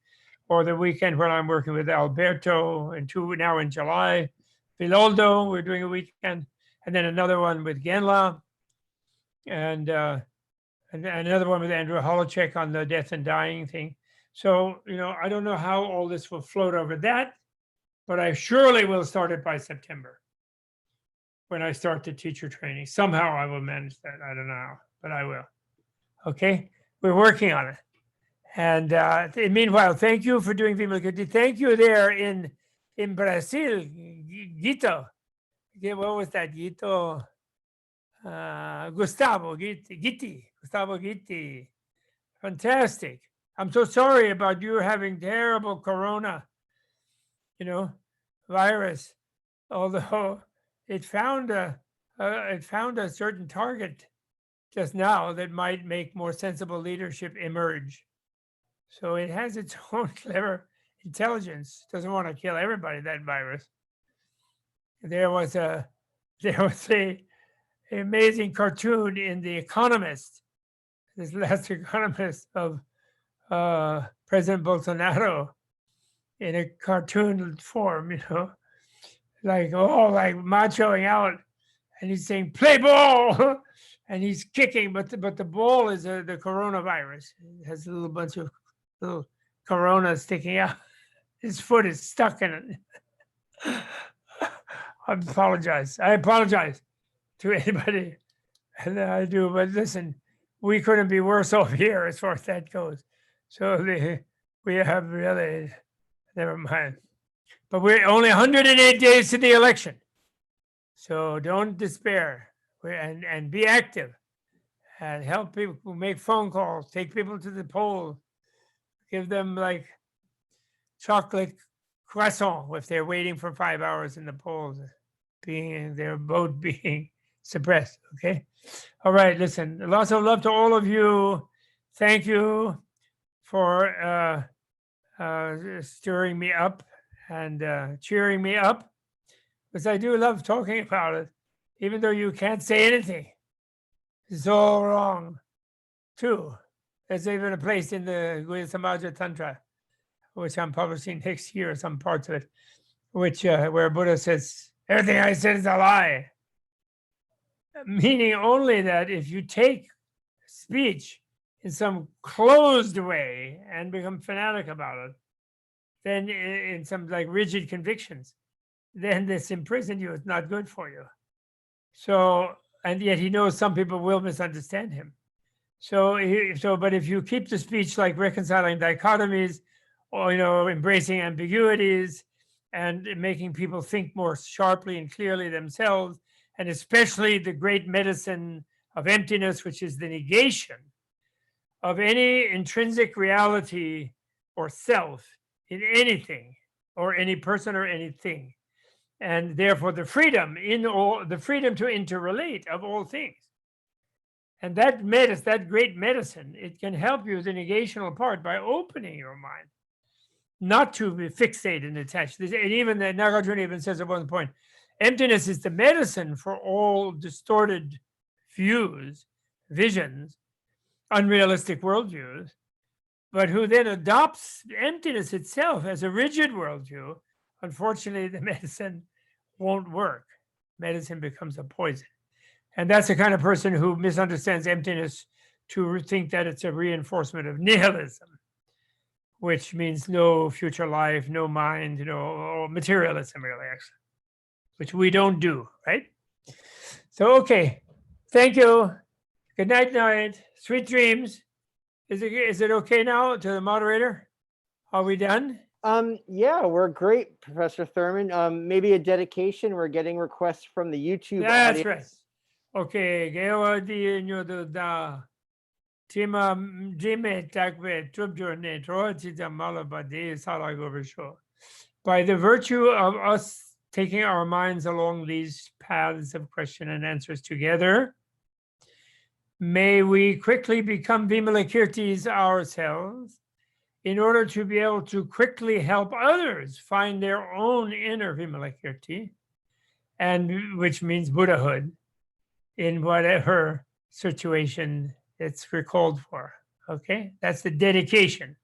or the weekend when I'm working with Alberto, and now in July, Viloldo, we're doing a weekend, and then another one with Menla, and another one with Andrew Holacek on the death and dying thing. So, I don't know how all this will float over that, but I surely will start it by September when I start the teacher training. Somehow I will manage that. I don't know how, but I will. Okay? We're working on it. And meanwhile, thank you for doing Vimalakīrti. Thank you there in Brazil, Guito. What was that, Guito? Gustavo Gitti. Fantastic. I'm so sorry about you having terrible corona, virus, although it found a certain target just now that might make more sensible leadership emerge. So it has its own clever intelligence. Doesn't want to kill everybody, that virus. There was a amazing cartoon in The Economist, this last Economist, of President Bolsonaro in a cartoon form, like machoing out, and he's saying, "Play ball," and he's kicking, but the ball is the coronavirus. It has a little bunch of little corona sticking out. His foot is stuck in it. I apologize to anybody, and I do. But listen, we couldn't be worse off here as far as that goes. So we have really, never mind. But we're only 108 days to the election. So don't despair, and be active, and help people, make phone calls, take people to the polls, give them like chocolate croissant if they're waiting for 5 hours in the polls, their vote being suppressed. Okay. All right. Listen, lots of love to all of you. Thank you for stirring me up and cheering me up, because I do love talking about it, even though you can't say anything. It's all wrong, too. There's even a place in the Guya Samaja Tantra, which I'm publishing next year, some parts of it, which where Buddha says, everything I said is a lie. Meaning only that if you take speech in some closed way and become fanatic about it, then in some like rigid convictions, then this imprisons you. It's not good for you. So, and yet he knows some people will misunderstand him. But if you keep the speech like reconciling dichotomies, or embracing ambiguities, and making people think more sharply and clearly themselves, and especially the great medicine of emptiness, which is the negation of any intrinsic reality or self in anything or any person or anything, and therefore the freedom to interrelate of all things. And that great medicine, it can help you, the negational part, by opening your mind, not to be fixated and attached. And even the Nagarjuna even says at one point, emptiness is the medicine for all distorted views, visions, unrealistic worldviews, but who then adopts emptiness itself as a rigid worldview. Unfortunately, the medicine won't work. Medicine becomes a poison. And that's the kind of person who misunderstands emptiness to think that it's a reinforcement of nihilism, which means no future life, no mind, or materialism, really, actually, which we don't do, right? So, okay. Thank you. Good night. Sweet dreams. Is it okay now to the moderator? Are we done? Yeah, we're great, Professor Thurman. Maybe a dedication. We're getting requests from the YouTube That's audience. right. Okay. By the virtue of us taking our minds along these paths of question and answers together, may we quickly become Vimalakīrtis ourselves, in order to be able to quickly help others find their own inner Vimalakīrti, and which means Buddhahood, in whatever situation it's recalled for. Okay, that's the dedication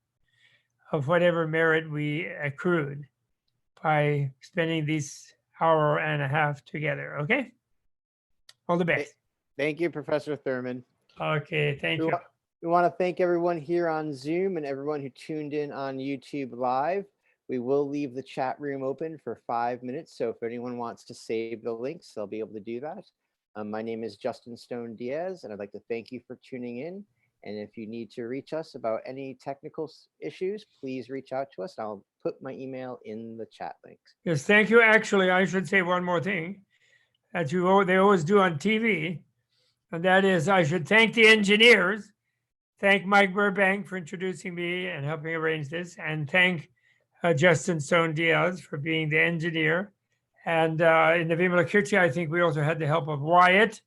of whatever merit we accrued by spending this hour and a half together. Okay, all the best. Thank you, Professor Thurman. Okay, thank you. We want to thank everyone here on Zoom and everyone who tuned in on YouTube Live. We will leave the chat room open for 5 minutes, so if anyone wants to save the links, they'll be able to do that. My name is Justin Stone Diaz, and I'd like to thank you for tuning in. And if you need to reach us about any technical issues, please reach out to us. I'll put my email in the chat links. Yes, thank you. Actually, I should say one more thing that they always do on TV, and that is I should thank the engineers, thank Mike Burbank for introducing me and helping arrange this, and thank Justin Stone Diaz for being the engineer. And in the Vimalakīrti, I think we also had the help of Wyatt,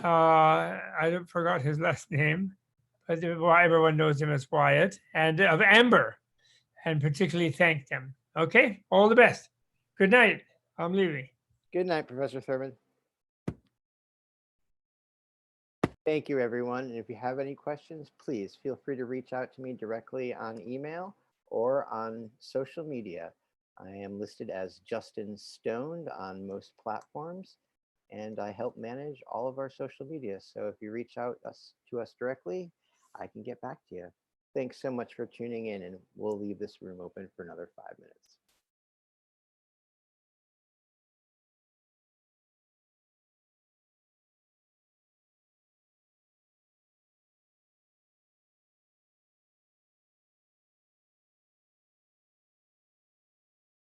I forgot his last name, but everyone knows him as Wyatt, and of Amber, and particularly thank them. Okay, all the best. Good night. I'm leaving. Good night, Professor Thurman. Thank you, everyone. And if you have any questions, please feel free to reach out to me directly on email or on social media. I am listed as Justin Stoned on most platforms, and I help manage all of our social media. So if you reach out to us directly, I can get back to you. Thanks so much for tuning in, and we'll leave this room open for another 5 minutes.